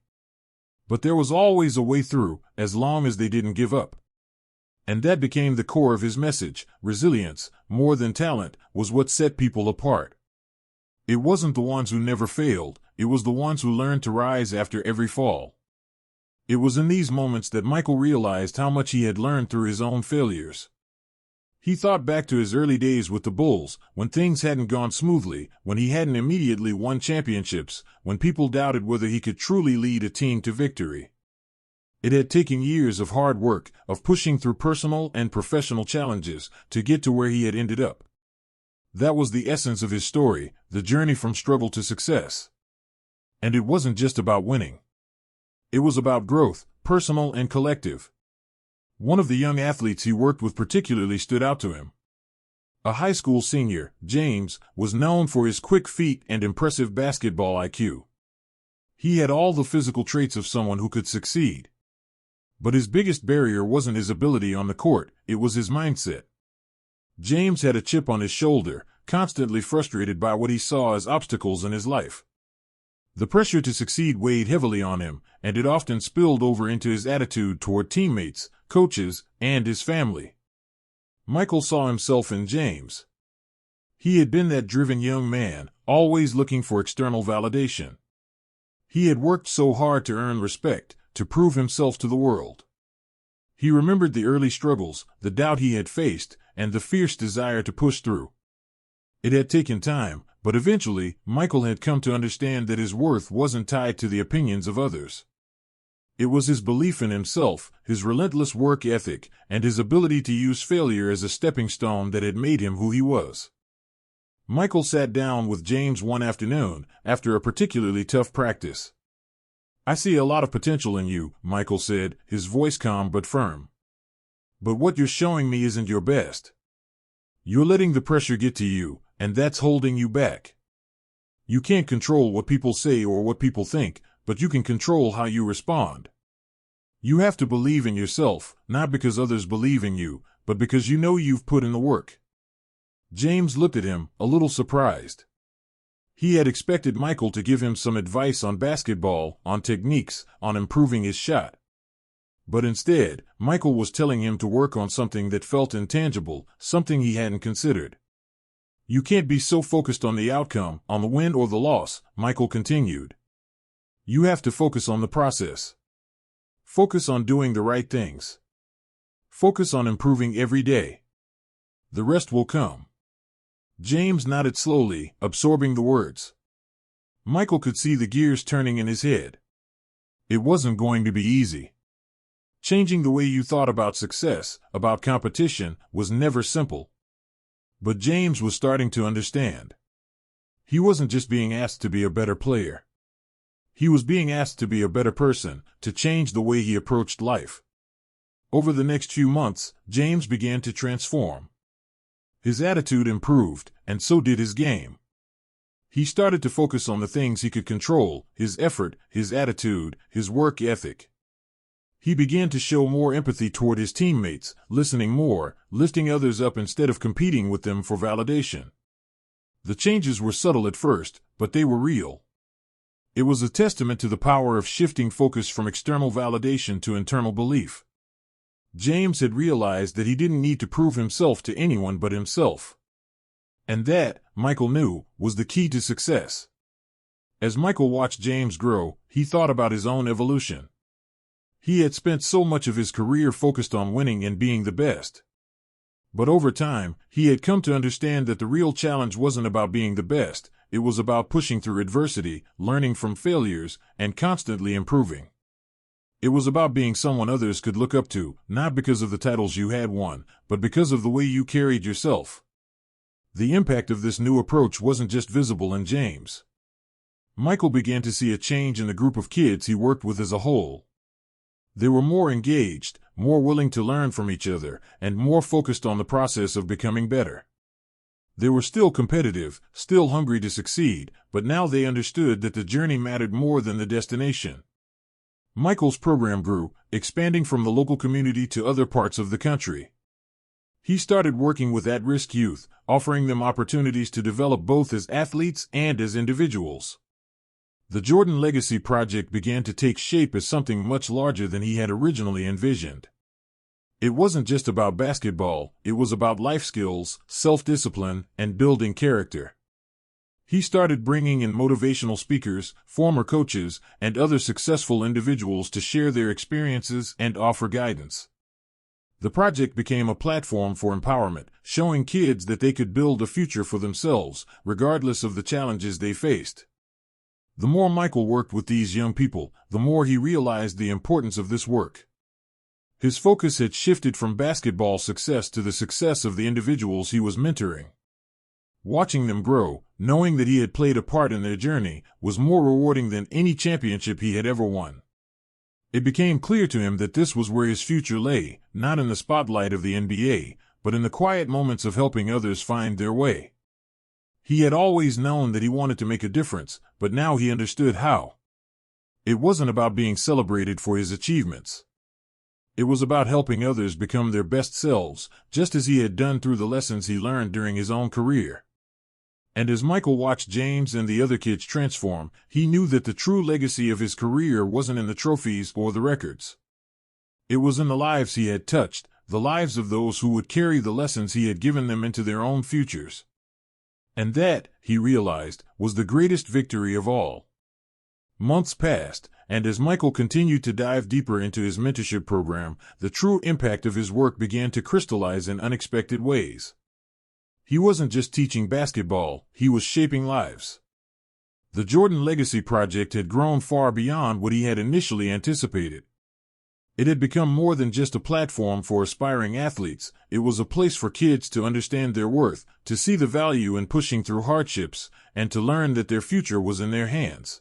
Speaker 1: But there was always a way through, as long as they didn't give up. And that became the core of his message. Resilience, more than talent, was what set people apart. It wasn't the ones who never failed, it was the ones who learned to rise after every fall. It was in these moments that Michael realized how much he had learned through his own failures. He thought back to his early days with the Bulls, when things hadn't gone smoothly, when he hadn't immediately won championships, when people doubted whether he could truly lead a team to victory. It had taken years of hard work, of pushing through personal and professional challenges, to get to where he had ended up. That was the essence of his story, the journey from struggle to success. And it wasn't just about winning. It was about growth, personal and collective. One of the young athletes he worked with particularly stood out to him. A high school senior, James, was known for his quick feet and impressive basketball IQ. He had all the physical traits of someone who could succeed. But his biggest barrier wasn't his ability on the court, it was his mindset. James had a chip on his shoulder, constantly frustrated by what he saw as obstacles in his life. The pressure to succeed weighed heavily on him, and it often spilled over into his attitude toward teammates, coaches, and his family. Michael saw himself in James. He had been that driven young man, always looking for external validation. He had worked so hard to earn respect, to prove himself to the world. He remembered the early struggles, the doubt he had faced, and the fierce desire to push through. It had taken time, but eventually, Michael had come to understand that his worth wasn't tied to the opinions of others. It was his belief in himself, his relentless work ethic, and his ability to use failure as a stepping stone that had made him who he was. Michael sat down with James one afternoon, after a particularly tough practice. "I see a lot of potential in you," Michael said, his voice calm but firm. "But what you're showing me isn't your best. You're letting the pressure get to you, and that's holding you back. You can't control what people say or what people think, but you can control how you respond. You have to believe in yourself, not because others believe in you, but because you know you've put in the work." James looked at him, a little surprised. He had expected Michael to give him some advice on basketball, on techniques, on improving his shot. But instead, Michael was telling him to work on something that felt intangible, something he hadn't considered. You can't be so focused on the outcome, on the win or the loss, Michael continued. You have to focus on the process. Focus on doing the right things. Focus on improving every day. The rest will come. James nodded slowly, absorbing the words. Michael could see the gears turning in his head. It wasn't going to be easy. Changing the way you thought about success, about competition, was never simple. But James was starting to understand. He wasn't just being asked to be a better player. He was being asked to be a better person, to change the way he approached life. Over the next few months, James began to transform. His attitude improved, and so did his game. He started to focus on the things he could control, his effort, his attitude, his work ethic. He began to show more empathy toward his teammates, listening more, lifting others up instead of competing with them for validation. The changes were subtle at first, but they were real. It was a testament to the power of shifting focus from external validation to internal belief. James had realized that he didn't need to prove himself to anyone but himself. And that, Michael knew, was the key to success. As Michael watched James grow, he thought about his own evolution. He had spent so much of his career focused on winning and being the best. But over time, he had come to understand that the real challenge wasn't about being the best, it was about pushing through adversity, learning from failures, and constantly improving. It was about being someone others could look up to, not because of the titles you had won, but because of the way you carried yourself. The impact of this new approach wasn't just visible in James. Michael began to see a change in the group of kids he worked with as a whole. They were more engaged, more willing to learn from each other, and more focused on the process of becoming better. They were still competitive, still hungry to succeed, but now they understood that the journey mattered more than the destination. Michael's program grew, expanding from the local community to other parts of the country. He started working with at-risk youth, offering them opportunities to develop both as athletes and as individuals. The Jordan Legacy Project began to take shape as something much larger than he had originally envisioned. It wasn't just about basketball, it was about life skills, self-discipline, and building character. He started bringing in motivational speakers, former coaches, and other successful individuals to share their experiences and offer guidance. The project became a platform for empowerment, showing kids that they could build a future for themselves, regardless of the challenges they faced. The more Michael worked with these young people, the more he realized the importance of this work. His focus had shifted from basketball success to the success of the individuals he was mentoring. Watching them grow, knowing that he had played a part in their journey, was more rewarding than any championship he had ever won. It became clear to him that this was where his future lay, not in the spotlight of the NBA, but in the quiet moments of helping others find their way. He had always known that he wanted to make a difference, but now he understood how. It wasn't about being celebrated for his achievements. It was about helping others become their best selves, just as he had done through the lessons he learned during his own career. And as Michael watched James and the other kids transform, he knew that the true legacy of his career wasn't in the trophies or the records. It was in the lives he had touched, the lives of those who would carry the lessons he had given them into their own futures. And that, he realized, was the greatest victory of all. Months passed, and as Michael continued to dive deeper into his mentorship program, the true impact of his work began to crystallize in unexpected ways. He wasn't just teaching basketball, he was shaping lives. The Jordan Legacy Project had grown far beyond what he had initially anticipated. It had become more than just a platform for aspiring athletes, it was a place for kids to understand their worth, to see the value in pushing through hardships, and to learn that their future was in their hands.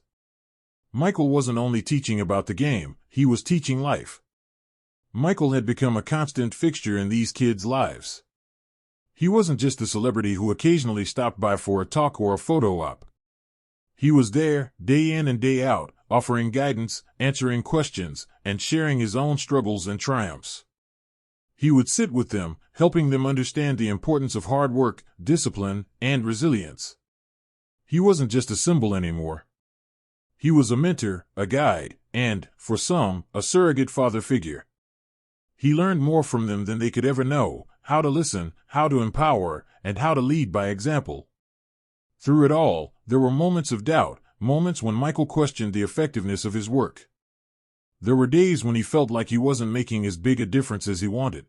Speaker 1: Michael wasn't only teaching about the game, he was teaching life. Michael had become a constant fixture in these kids' lives. He wasn't just a celebrity who occasionally stopped by for a talk or a photo op. He was there, day in and day out, offering guidance, answering questions, and sharing his own struggles and triumphs. He would sit with them, helping them understand the importance of hard work, discipline, and resilience. He wasn't just a symbol anymore. He was a mentor, a guide, and, for some, a surrogate father figure. He learned more from them than they could ever know: how to listen, how to empower, and how to lead by example. Through it all, there were moments of doubt, moments when Michael questioned the effectiveness of his work. There were days when he felt like he wasn't making as big a difference as he wanted.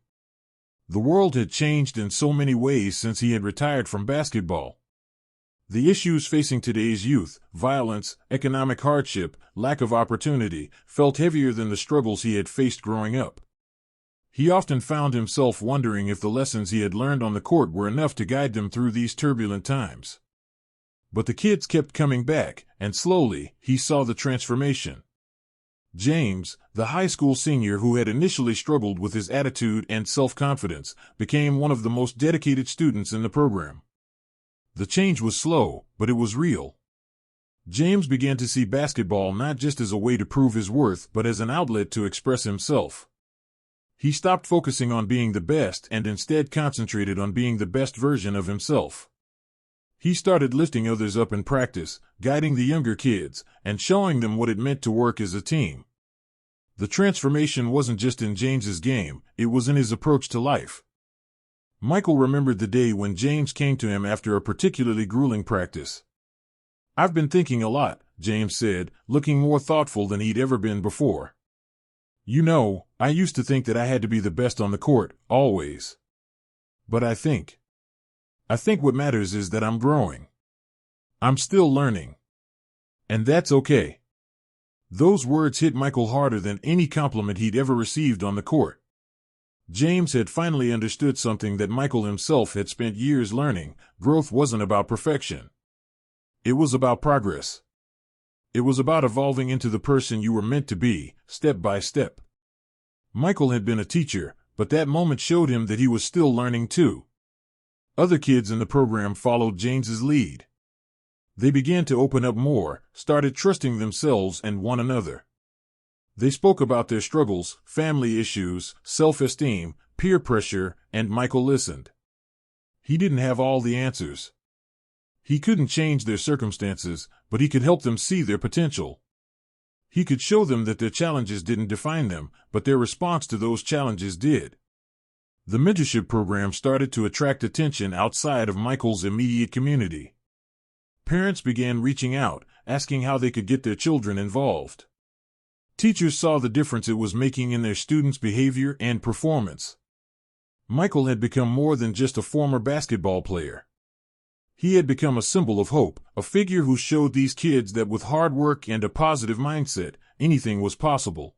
Speaker 1: The world had changed in so many ways since he had retired from basketball. The issues facing today's youth, violence, economic hardship, lack of opportunity, felt heavier than the struggles he had faced growing up. He often found himself wondering if the lessons he had learned on the court were enough to guide them through these turbulent times. But the kids kept coming back, and slowly, he saw the transformation. James, the high school senior who had initially struggled with his attitude and self-confidence, became one of the most dedicated students in the program. The change was slow, but it was real. James began to see basketball not just as a way to prove his worth, but as an outlet to express himself. He stopped focusing on being the best and instead concentrated on being the best version of himself. He started lifting others up in practice, guiding the younger kids, and showing them what it meant to work as a team. The transformation wasn't just in James's game, it was in his approach to life. Michael remembered the day when James came to him after a particularly grueling practice. "I've been thinking a lot," James said, looking more thoughtful than he'd ever been before. "You know, I used to think that I had to be the best on the court, always. But I think what matters is that I'm growing. I'm still learning. And that's okay." Those words hit Michael harder than any compliment he'd ever received on the court. James had finally understood something that Michael himself had spent years learning: growth wasn't about perfection. It was about progress. It was about evolving into the person you were meant to be, step by step. Michael had been a teacher, but that moment showed him that he was still learning too. Other kids in the program followed James's lead. They began to open up more, started trusting themselves and one another. They spoke about their struggles, family issues, self-esteem, peer pressure, and Michael listened. He didn't have all the answers. He couldn't change their circumstances, but he could help them see their potential. He could show them that their challenges didn't define them, but their response to those challenges did. The mentorship program started to attract attention outside of Michael's immediate community. Parents began reaching out, asking how they could get their children involved. Teachers saw the difference it was making in their students' behavior and performance. Michael had become more than just a former basketball player. He had become a symbol of hope, a figure who showed these kids that with hard work and a positive mindset, anything was possible.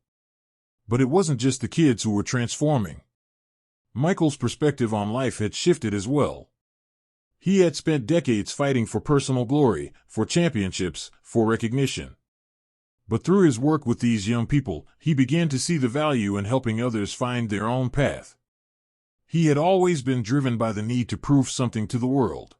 Speaker 1: But it wasn't just the kids who were transforming. Michael's perspective on life had shifted as well. He had spent decades fighting for personal glory, for championships, for recognition. But through his work with these young people, he began to see the value in helping others find their own path. He had always been driven by the need to prove something to the world.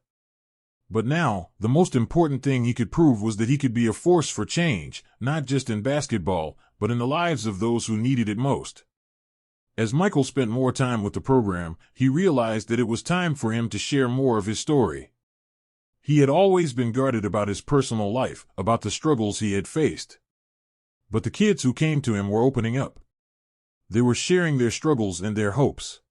Speaker 1: But now, the most important thing he could prove was that he could be a force for change, not just in basketball, but in the lives of those who needed it most. As Michael spent more time with the program, he realized that it was time for him to share more of his story. He had always been guarded about his personal life, about the struggles he had faced. But the kids who came to him were opening up. They were sharing their struggles and their hopes.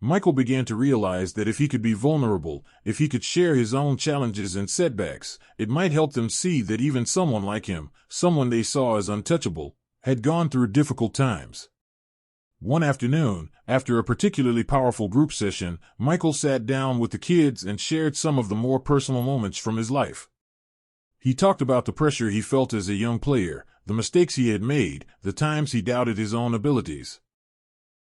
Speaker 1: Michael began to realize that if he could be vulnerable, if he could share his own challenges and setbacks, it might help them see that even someone like him, someone they saw as untouchable, had gone through difficult times. One afternoon, after a particularly powerful group session, Michael sat down with the kids and shared some of the more personal moments from his life. He talked about the pressure he felt as a young player, the mistakes he had made, the times he doubted his own abilities.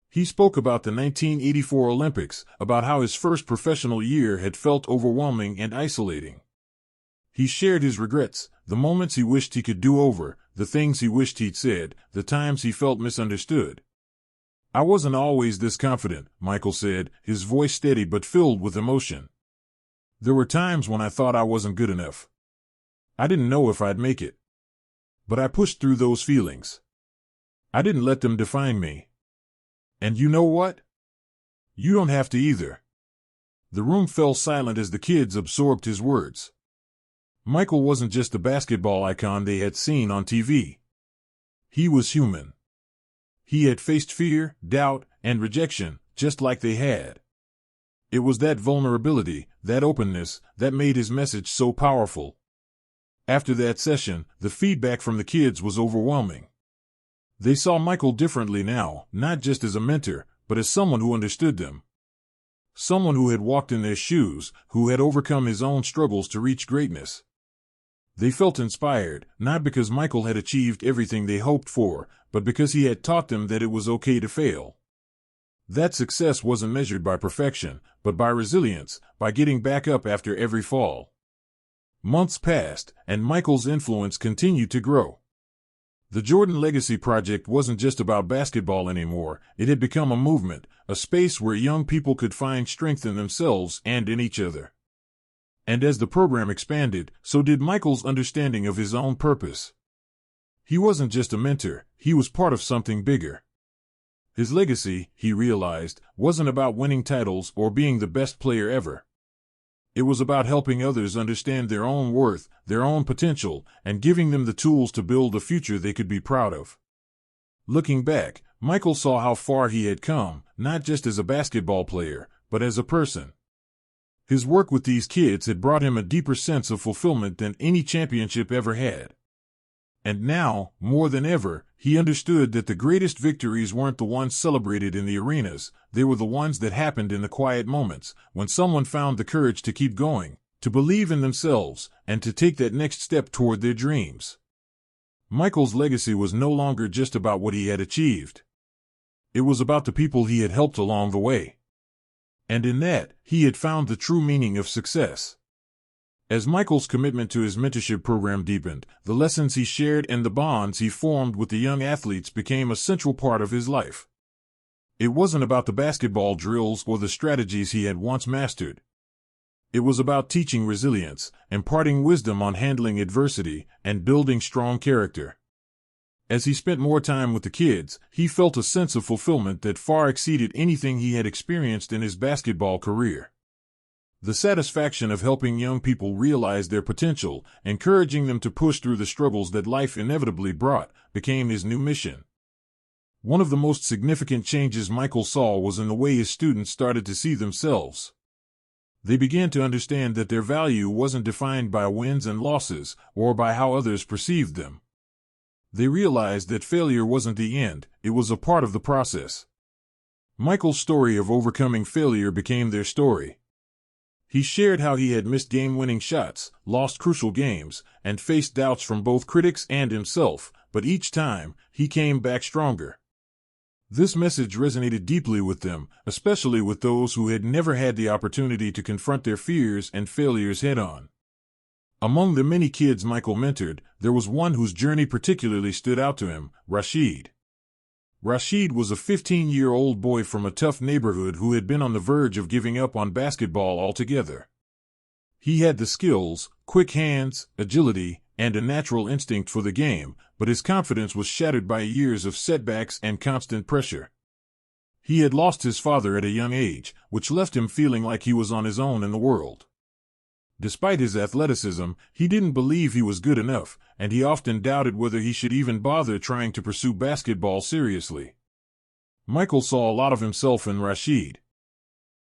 Speaker 1: He spoke about the 1984 Olympics, about how his first professional year had felt overwhelming and isolating. He shared his regrets, the moments he wished he could do over, the things he wished he'd said, the times he felt misunderstood. "I wasn't always this confident," Michael said, his voice steady but filled with emotion. "There were times when I thought I wasn't good enough. I didn't know if I'd make it. But I pushed through those feelings. I didn't let them define me. And you know what? You don't have to either." The room fell silent as the kids absorbed his words. Michael wasn't just the basketball icon they had seen on TV. He was human. He had faced fear, doubt, and rejection, just like they had. It was that vulnerability, that openness, that made his message so powerful. After that session, the feedback from the kids was overwhelming. They saw Michael differently now, not just as a mentor, but as someone who understood them. Someone who had walked in their shoes, who had overcome his own struggles to reach greatness. They felt inspired, not because Michael had achieved everything they hoped for, but because he had taught them that it was okay to fail. That success wasn't measured by perfection, but by resilience, by getting back up after every fall. Months passed, and Michael's influence continued to grow. The Jordan Legacy Project wasn't just about basketball anymore. It had become a movement, a space where young people could find strength in themselves and in each other. And as the program expanded, so did Michael's understanding of his own purpose. He wasn't just a mentor, he was part of something bigger. His legacy, he realized, wasn't about winning titles or being the best player ever. It was about helping others understand their own worth, their own potential, and giving them the tools to build a future they could be proud of. Looking back, Michael saw how far he had come, not just as a basketball player, but as a person. His work with these kids had brought him a deeper sense of fulfillment than any championship ever had. And now, more than ever, he understood that the greatest victories weren't the ones celebrated in the arenas, they were the ones that happened in the quiet moments, when someone found the courage to keep going, to believe in themselves, and to take that next step toward their dreams. Michael's legacy was no longer just about what he had achieved. It was about the people he had helped along the way. And in that, he had found the true meaning of success. As Michael's commitment to his mentorship program deepened, the lessons he shared and the bonds he formed with the young athletes became a central part of his life. It wasn't about the basketball drills or the strategies he had once mastered. It was about teaching resilience, imparting wisdom on handling adversity, and building strong character. As he spent more time with the kids, he felt a sense of fulfillment that far exceeded anything he had experienced in his basketball career. The satisfaction of helping young people realize their potential, encouraging them to push through the struggles that life inevitably brought, became his new mission. One of the most significant changes Michael saw was in the way his students started to see themselves. They began to understand that their value wasn't defined by wins and losses, or by how others perceived them. They realized that failure wasn't the end, it was a part of the process. Michael's story of overcoming failure became their story. He shared how he had missed game-winning shots, lost crucial games, and faced doubts from both critics and himself, but each time, he came back stronger. This message resonated deeply with them, especially with those who had never had the opportunity to confront their fears and failures head-on. Among the many kids Michael mentored, there was one whose journey particularly stood out to him, Rashid. Rashid was a 15-year-old boy from a tough neighborhood who had been on the verge of giving up on basketball altogether. He had the skills, quick hands, agility, and a natural instinct for the game, but his confidence was shattered by years of setbacks and constant pressure. He had lost his father at a young age, which left him feeling like he was on his own in the world. Despite his athleticism, he didn't believe he was good enough, and he often doubted whether he should even bother trying to pursue basketball seriously. Michael saw a lot of himself in Rashid.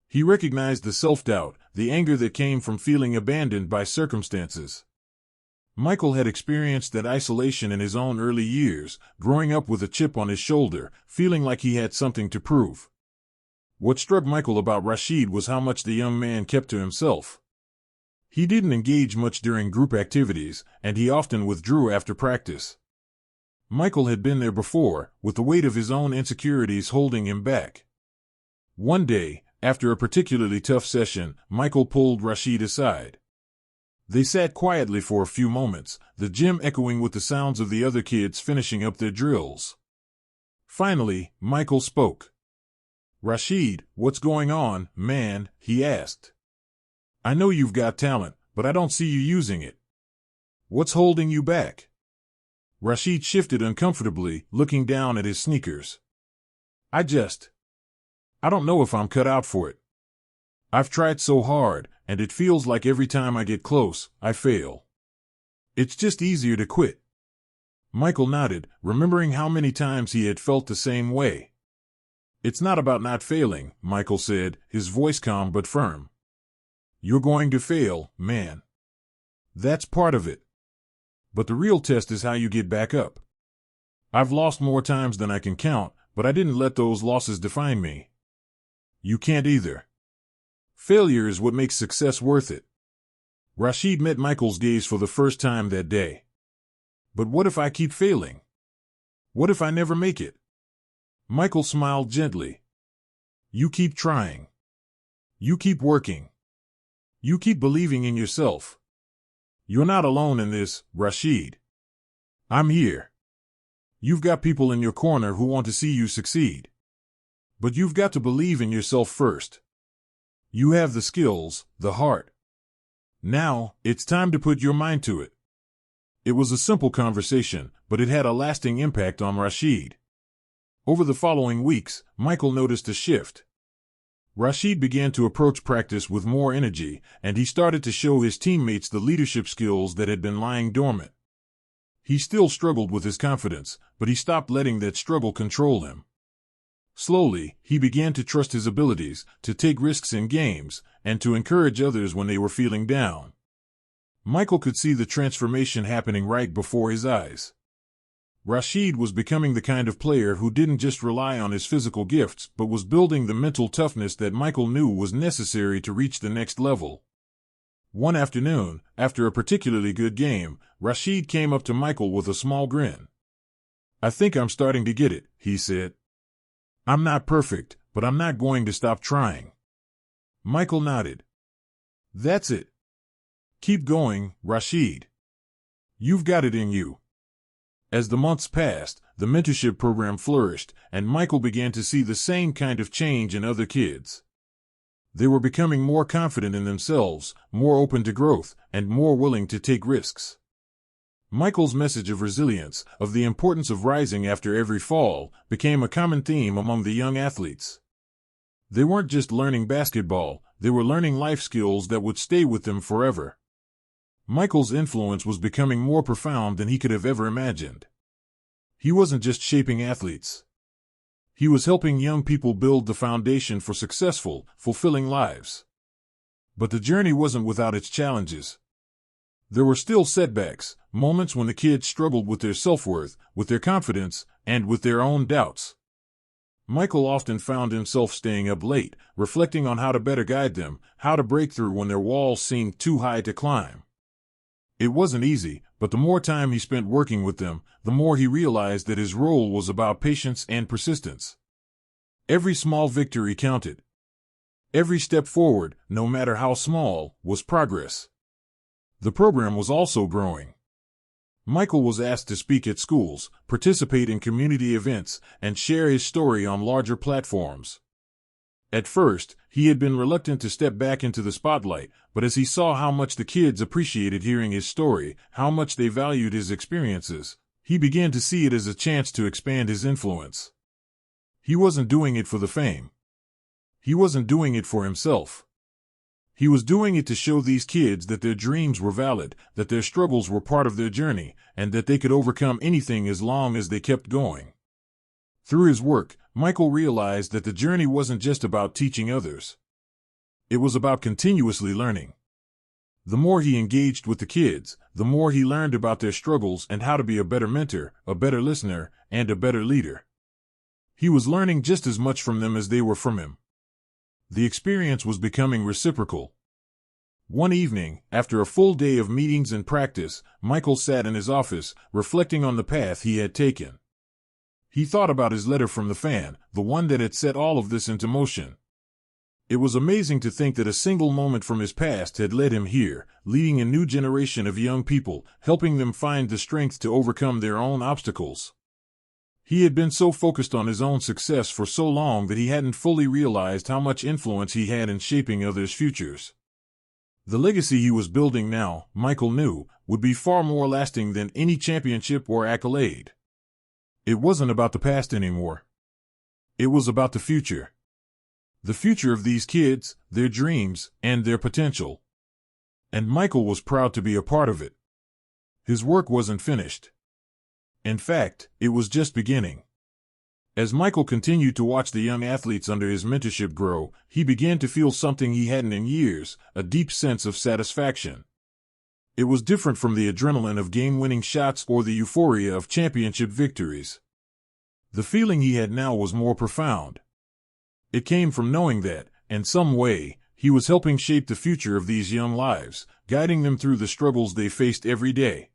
Speaker 1: He recognized the self-doubt, the anger that came from feeling abandoned by circumstances. Michael had experienced that isolation in his own early years, growing up with a chip on his shoulder, feeling like he had something to prove. What struck Michael about Rashid was how much the young man kept to himself. He didn't engage much during group activities, and he often withdrew after practice. Michael had been there before, with the weight of his own insecurities holding him back. One day, after a particularly tough session, Michael pulled Rashid aside. They sat quietly for a few moments, the gym echoing with the sounds of the other kids finishing up their drills. Finally, Michael spoke. "Rashid, what's going on, man?" he asked. "I know you've got talent, but I don't see you using it. What's holding you back?" Rashid shifted uncomfortably, looking down at his sneakers. I don't know if I'm cut out for it. I've tried so hard, and it feels like every time I get close, I fail. It's just easier to quit." Michael nodded, remembering how many times he had felt the same way. It's not about not failing, Michael said, his voice calm but firm. You're going to fail, man. That's part of it. But the real test is how you get back up. I've lost more times than I can count, but I didn't let those losses define me. You can't either. Failure is what makes success worth it. Rashid met Michael's gaze for the first time that day. But what if I keep failing? What if I never make it? Michael smiled gently. You keep trying. You keep working. You keep believing in yourself. You're not alone in this, Rashid. I'm here. You've got people in your corner who want to see you succeed. But you've got to believe in yourself first. You have the skills, the heart. Now, it's time to put your mind to it. It was a simple conversation, but it had a lasting impact on Rashid. Over the following weeks, Michael noticed a shift. Rashid began to approach practice with more energy, and he started to show his teammates the leadership skills that had been lying dormant. He still struggled with his confidence, but he stopped letting that struggle control him. Slowly, he began to trust his abilities, to take risks in games, and to encourage others when they were feeling down. Michael could see the transformation happening right before his eyes. Rashid was becoming the kind of player who didn't just rely on his physical gifts, but was building the mental toughness that Michael knew was necessary to reach the next level. One afternoon, after a particularly good game, Rashid came up to Michael with a small grin. I think I'm starting to get it, he said. I'm not perfect, but I'm not going to stop trying. Michael nodded. That's it. Keep going, Rashid. You've got it in you. As the months passed, the mentorship program flourished, and Michael began to see the same kind of change in other kids. They were becoming more confident in themselves, more open to growth, and more willing to take risks. Michael's message of resilience, of the importance of rising after every fall, became a common theme among the young athletes. They weren't just learning basketball, they were learning life skills that would stay with them forever. Michael's influence was becoming more profound than he could have ever imagined. He wasn't just shaping athletes. He was helping young people build the foundation for successful, fulfilling lives. But the journey wasn't without its challenges. There were still setbacks, moments when the kids struggled with their self-worth, with their confidence, and with their own doubts. Michael often found himself staying up late, reflecting on how to better guide them, how to break through when their walls seemed too high to climb. It wasn't easy, but the more time he spent working with them, the more he realized that his role was about patience and persistence. Every small victory counted. Every step forward, no matter how small, was progress. The program was also growing. Michael was asked to speak at schools, participate in community events, and share his story on larger platforms. At first, he had been reluctant to step back into the spotlight, but as he saw how much the kids appreciated hearing his story, how much they valued his experiences, he began to see it as a chance to expand his influence. He wasn't doing it for the fame. He wasn't doing it for himself. He was doing it to show these kids that their dreams were valid, that their struggles were part of their journey, and that they could overcome anything as long as they kept going. Through his work, Michael realized that the journey wasn't just about teaching others. It was about continuously learning. The more he engaged with the kids, the more he learned about their struggles and how to be a better mentor, a better listener, and a better leader. He was learning just as much from them as they were from him. The experience was becoming reciprocal. One evening, after a full day of meetings and practice, Michael sat in his office, reflecting on the path he had taken. He thought about his letter from the fan, the one that had set all of this into motion. It was amazing to think that a single moment from his past had led him here, leading a new generation of young people, helping them find the strength to overcome their own obstacles. He had been so focused on his own success for so long that he hadn't fully realized how much influence he had in shaping others' futures. The legacy he was building now, Michael knew, would be far more lasting than any championship or accolade. It wasn't about the past anymore. It was about the future. The future of these kids, their dreams, and their potential. And Michael was proud to be a part of it. His work wasn't finished. In fact, it was just beginning. As Michael continued to watch the young athletes under his mentorship grow, he began to feel something he hadn't in years, a deep sense of satisfaction. It was different from the adrenaline of game-winning shots or the euphoria of championship victories. The feeling he had now was more profound. It came from knowing that, in some way, he was helping shape the future of these young lives, guiding them through the struggles they faced every day.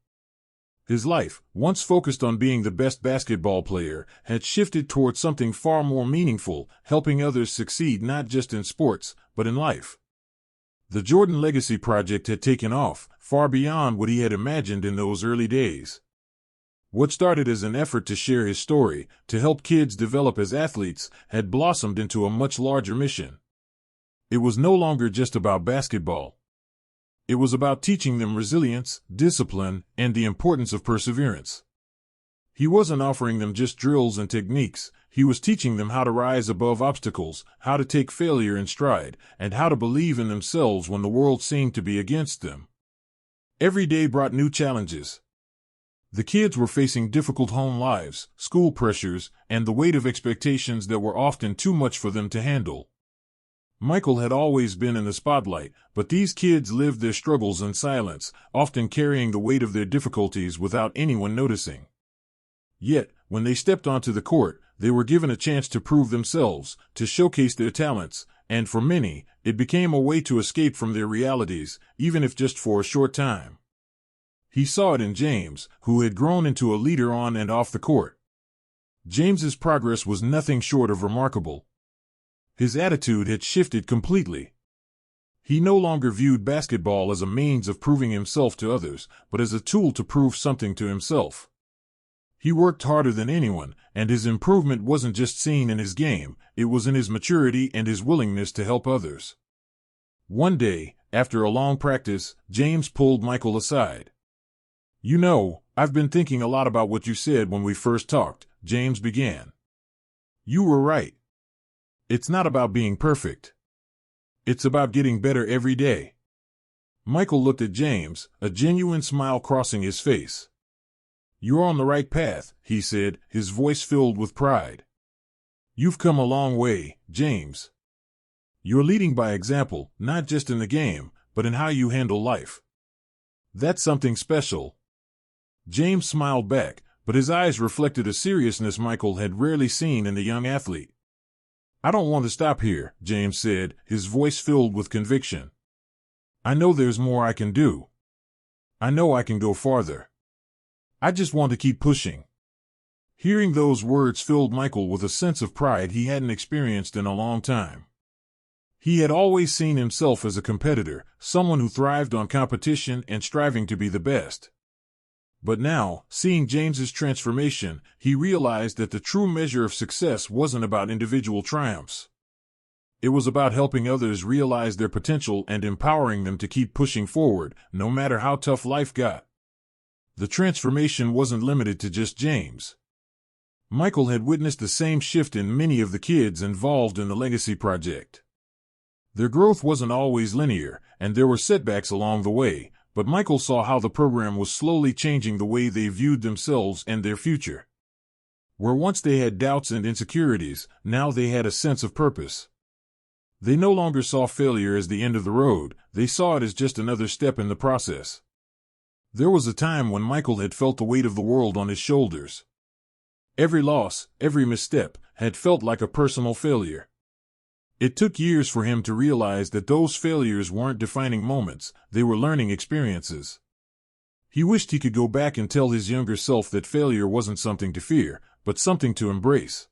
Speaker 1: His life, once focused on being the best basketball player, had shifted toward something far more meaningful, helping others succeed not just in sports, but in life. The Jordan Legacy Project had taken off, far beyond what he had imagined in those early days. What started as an effort to share his story, to help kids develop as athletes, had blossomed into a much larger mission. It was no longer just about basketball. It was about teaching them resilience, discipline, and the importance of perseverance. He wasn't offering them just drills and techniques. He was teaching them how to rise above obstacles, how to take failure in stride, and how to believe in themselves when the world seemed to be against them. Every day brought new challenges. The kids were facing difficult home lives, school pressures, and the weight of expectations that were often too much for them to handle. Michael had always been in the spotlight, but these kids lived their struggles in silence, often carrying the weight of their difficulties without anyone noticing. Yet, when they stepped onto the court, they were given a chance to prove themselves, to showcase their talents, and for many, it became a way to escape from their realities, even if just for a short time. He saw it in James, who had grown into a leader on and off the court. James's progress was nothing short of remarkable. His attitude had shifted completely. He no longer viewed basketball as a means of proving himself to others, but as a tool to prove something to himself. He worked harder than anyone, and his improvement wasn't just seen in his game, it was in his maturity and his willingness to help others. One day, after a long practice, James pulled Michael aside. "You know, I've been thinking a lot about what you said when we first talked," James began. "You were right. It's not about being perfect. It's about getting better every day." Michael looked at James, a genuine smile crossing his face. "You're on the right path," he said, his voice filled with pride. "You've come a long way, James. You're leading by example, not just in the game, but in how you handle life. That's something special." James smiled back, but his eyes reflected a seriousness Michael had rarely seen in the young athlete. "I don't want to stop here," James said, his voice filled with conviction. "I know there's more I can do. I know I can go farther. I just want to keep pushing." Hearing those words filled Michael with a sense of pride he hadn't experienced in a long time. He had always seen himself as a competitor, someone who thrived on competition and striving to be the best. But now, seeing James's transformation, he realized that the true measure of success wasn't about individual triumphs. It was about helping others realize their potential and empowering them to keep pushing forward, no matter how tough life got. The transformation wasn't limited to just James. Michael had witnessed the same shift in many of the kids involved in the Legacy Project. Their growth wasn't always linear, and there were setbacks along the way, but Michael saw how the program was slowly changing the way they viewed themselves and their future. Where once they had doubts and insecurities, now they had a sense of purpose. They no longer saw failure as the end of the road, they saw it as just another step in the process. There was a time when Michael had felt the weight of the world on his shoulders. Every loss, every misstep, had felt like a personal failure. It took years for him to realize that those failures weren't defining moments, they were learning experiences. He wished he could go back and tell his younger self that failure wasn't something to fear, but something to embrace.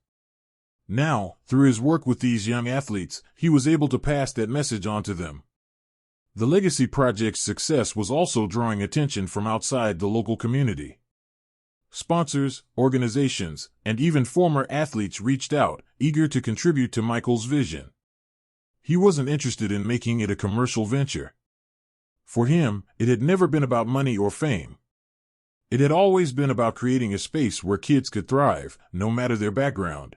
Speaker 1: Now, through his work with these young athletes, he was able to pass that message on to them. The Legacy Project's success was also drawing attention from outside the local community. Sponsors, organizations, and even former athletes reached out, eager to contribute to Michael's vision. He wasn't interested in making it a commercial venture. For him, it had never been about money or fame. It had always been about creating a space where kids could thrive, no matter their background.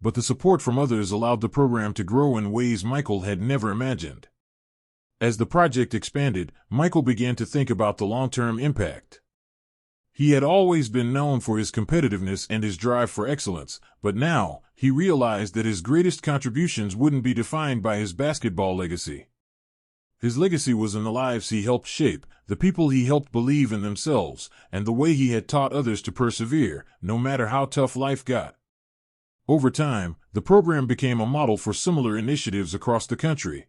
Speaker 1: But the support from others allowed the program to grow in ways Michael had never imagined. As the project expanded, Michael began to think about the long-term impact. He had always been known for his competitiveness and his drive for excellence, but now he realized that his greatest contributions wouldn't be defined by his basketball legacy. His legacy was in the lives he helped shape, the people he helped believe in themselves, and the way he had taught others to persevere, no matter how tough life got. Over time, the program became a model for similar initiatives across the country.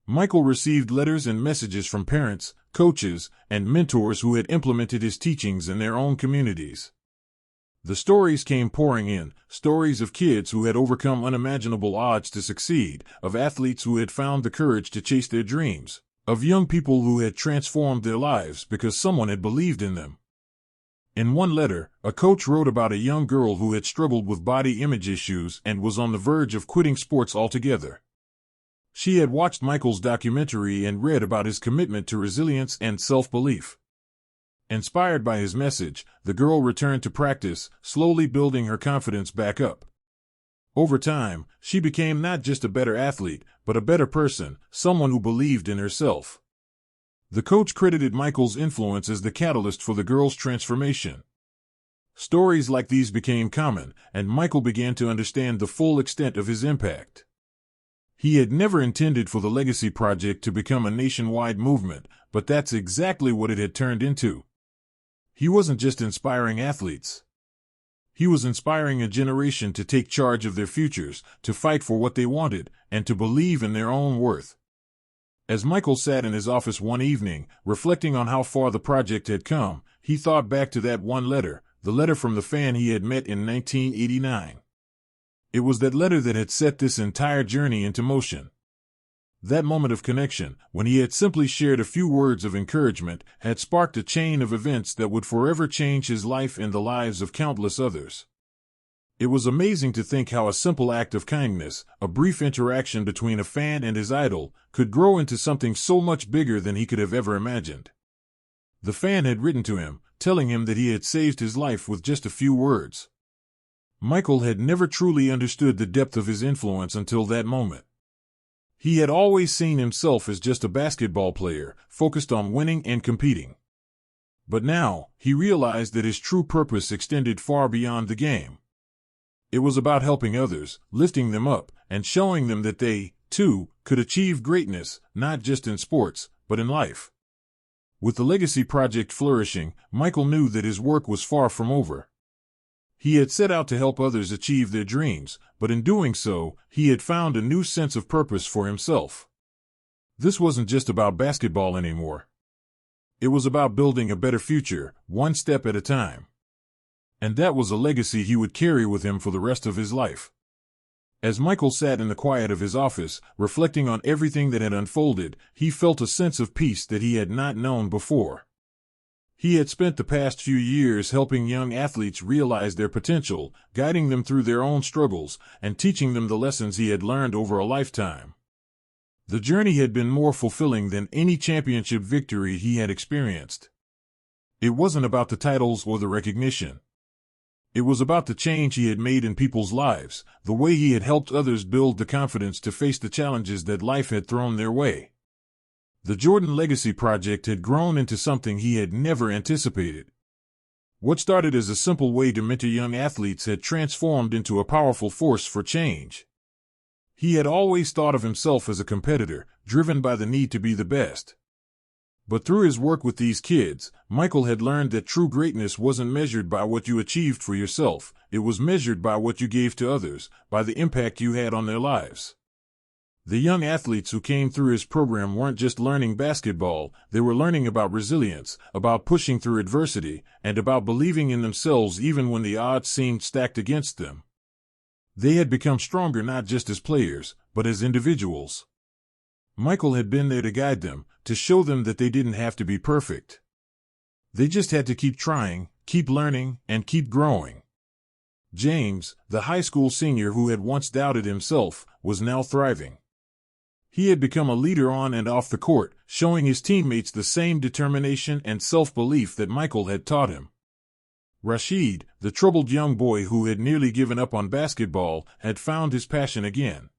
Speaker 1: Michael received letters and messages from parents, coaches, and mentors who had implemented his teachings in their own communities. The stories came pouring in, stories of kids who had overcome unimaginable odds to succeed, of athletes who had found the courage to chase their dreams, of young people who had transformed their lives because someone had believed in them. In one letter, a coach wrote about a young girl who had struggled with body image issues and was on the verge of quitting sports altogether. She had watched Michael's documentary and read about his commitment to resilience and self-belief. Inspired by his message, the girl returned to practice, slowly building her confidence back up. Over time, she became not just a better athlete, but a better person, someone who believed in herself. The coach credited Michael's influence as the catalyst for the girl's transformation. Stories like these became common, and Michael began to understand the full extent of his impact. He had never intended for the Legacy Project to become a nationwide movement, but that's exactly what it had turned into. He wasn't just inspiring athletes. He was inspiring a generation to take charge of their futures, to fight for what they wanted, and to believe in their own worth. As Michael sat in his office one evening, reflecting on how far the project had come, he thought back to that one letter, the letter from the fan he had met in 1989. It was that letter that had set this entire journey into motion. That moment of connection, when he had simply shared a few words of encouragement, had sparked a chain of events that would forever change his life and the lives of countless others. It was amazing to think how a simple act of kindness, a brief interaction between a fan and his idol, could grow into something so much bigger than he could have ever imagined. The fan had written to him, telling him that he had saved his life with just a few words. Michael had never truly understood the depth of his influence until that moment. He had always seen himself as just a basketball player, focused on winning and competing. But now, he realized that his true purpose extended far beyond the game. It was about helping others, lifting them up, and showing them that they, too, could achieve greatness, not just in sports, but in life. With the Legacy Project flourishing, Michael knew that his work was far from over. He had set out to help others achieve their dreams, but in doing so, he had found a new sense of purpose for himself. This wasn't just about basketball anymore. It was about building a better future, one step at a time. And that was a legacy he would carry with him for the rest of his life. As Michael sat in the quiet of his office, reflecting on everything that had unfolded, he felt a sense of peace that he had not known before. He had spent the past few years helping young athletes realize their potential, guiding them through their own struggles, and teaching them the lessons he had learned over a lifetime. The journey had been more fulfilling than any championship victory he had experienced. It wasn't about the titles or the recognition. It was about the change he had made in people's lives, the way he had helped others build the confidence to face the challenges that life had thrown their way. The Jordan Legacy Project had grown into something he had never anticipated. What started as a simple way to mentor young athletes had transformed into a powerful force for change. He had always thought of himself as a competitor, driven by the need to be the best. But through his work with these kids, Michael had learned that true greatness wasn't measured by what you achieved for yourself, it was measured by what you gave to others, by the impact you had on their lives. The young athletes who came through his program weren't just learning basketball, they were learning about resilience, about pushing through adversity, and about believing in themselves even when the odds seemed stacked against them. They had become stronger not just as players, but as individuals. Michael had been there to guide them, to show them that they didn't have to be perfect. They just had to keep trying, keep learning, and keep growing. James, the high school senior who had once doubted himself, was now thriving. He had become a leader on and off the court, showing his teammates the same determination and self-belief that Michael had taught him. Rashid, the troubled young boy who had nearly given up on basketball, had found his passion again.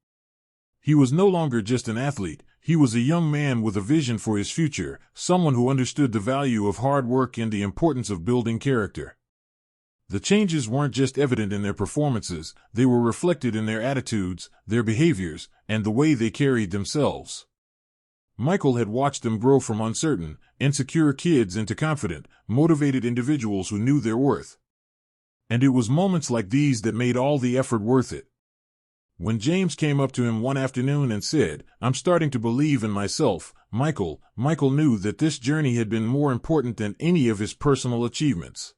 Speaker 1: He was no longer just an athlete, he was a young man with a vision for his future, someone who understood the value of hard work and the importance of building character. The changes weren't just evident in their performances, they were reflected in their attitudes, their behaviors, and the way they carried themselves. Michael had watched them grow from uncertain, insecure kids into confident, motivated individuals who knew their worth. And it was moments like these that made all the effort worth it. When James came up to him one afternoon and said, "I'm starting to believe in myself," Michael knew that this journey had been more important than any of his personal achievements.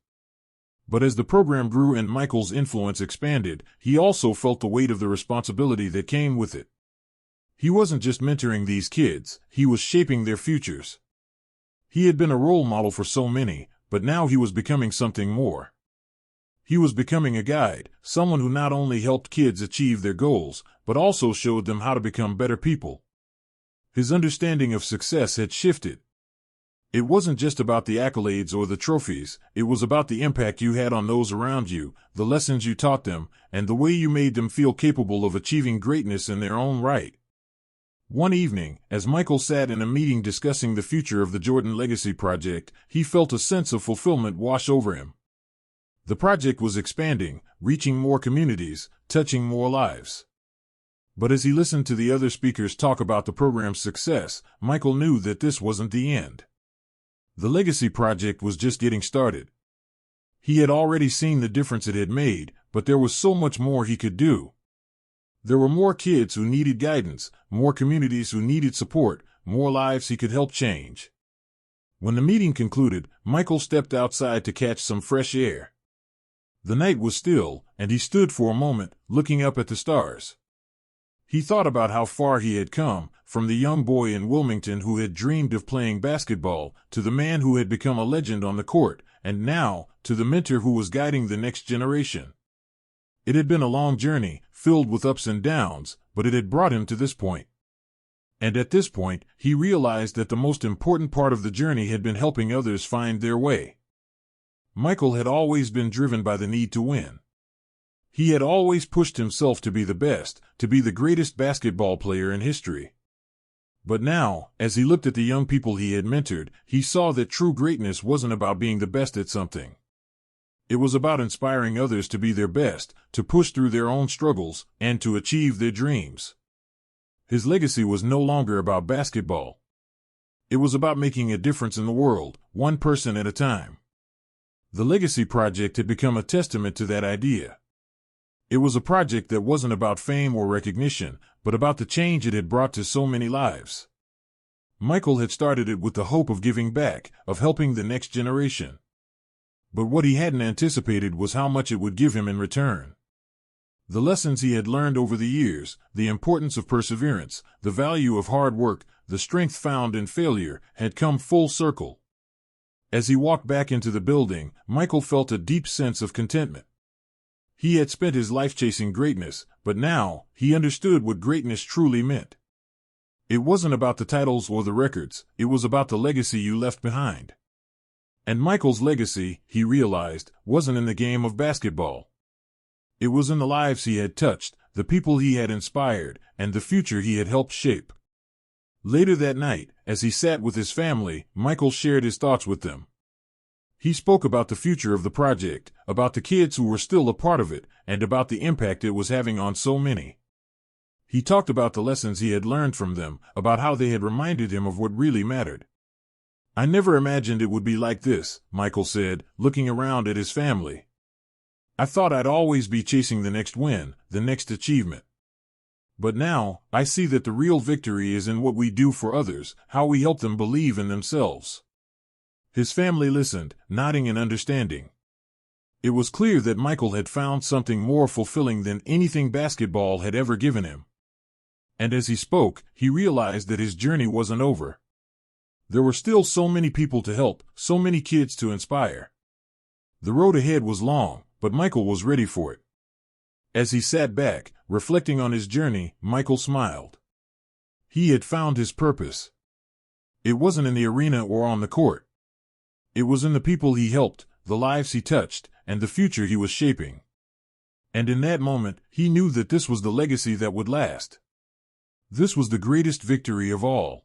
Speaker 1: But as the program grew and Michael's influence expanded, he also felt the weight of the responsibility that came with it. He wasn't just mentoring these kids, he was shaping their futures. He had been a role model for so many, but now he was becoming something more. He was becoming a guide, someone who not only helped kids achieve their goals, but also showed them how to become better people. His understanding of success had shifted. It wasn't just about the accolades or the trophies, it was about the impact you had on those around you, the lessons you taught them, and the way you made them feel capable of achieving greatness in their own right. One evening, as Michael sat in a meeting discussing the future of the Jordan Legacy Project, he felt a sense of fulfillment wash over him. The project was expanding, reaching more communities, touching more lives. But as he listened to the other speakers talk about the program's success, Michael knew that this wasn't the end. The Legacy Project was just getting started. He had already seen the difference it had made, but there was so much more he could do. There were more kids who needed guidance, more communities who needed support, more lives he could help change. When the meeting concluded, Michael stepped outside to catch some fresh air. The night was still, and he stood for a moment, looking up at the stars. He thought about how far he had come, from the young boy in Wilmington who had dreamed of playing basketball, to the man who had become a legend on the court, and now, to the mentor who was guiding the next generation. It had been a long journey, filled with ups and downs, but it had brought him to this point. And at this point, he realized that the most important part of the journey had been helping others find their way. Michael had always been driven by the need to win. He had always pushed himself to be the best, to be the greatest basketball player in history. But now, as he looked at the young people he had mentored, he saw that true greatness wasn't about being the best at something. It was about inspiring others to be their best, to push through their own struggles, and to achieve their dreams. His legacy was no longer about basketball. It was about making a difference in the world, one person at a time. The Legacy Project had become a testament to that idea. It was a project that wasn't about fame or recognition, but about the change it had brought to so many lives. Michael had started it with the hope of giving back, of helping the next generation. But what he hadn't anticipated was how much it would give him in return. The lessons he had learned over the years, the importance of perseverance, the value of hard work, the strength found in failure, had come full circle. As he walked back into the building, Michael felt a deep sense of contentment. He had spent his life chasing greatness, but now, he understood what greatness truly meant. It wasn't about the titles or the records, it was about the legacy you left behind. And Michael's legacy, he realized, wasn't in the game of basketball. It was in the lives he had touched, the people he had inspired, and the future he had helped shape. Later that night, as he sat with his family, Michael shared his thoughts with them. He spoke about the future of the project, about the kids who were still a part of it, and about the impact it was having on so many. He talked about the lessons he had learned from them, about how they had reminded him of what really mattered. "I never imagined it would be like this," Michael said, looking around at his family. "I thought I'd always be chasing the next win, the next achievement. But now, I see that the real victory is in what we do for others, how we help them believe in themselves." His family listened, nodding in understanding. It was clear that Michael had found something more fulfilling than anything basketball had ever given him. And as he spoke, he realized that his journey wasn't over. There were still so many people to help, so many kids to inspire. The road ahead was long, but Michael was ready for it. As he sat back, reflecting on his journey, Michael smiled. He had found his purpose. It wasn't in the arena or on the court. It was in the people he helped, the lives he touched, and the future he was shaping. And in that moment, he knew that this was the legacy that would last. This was the greatest victory of all.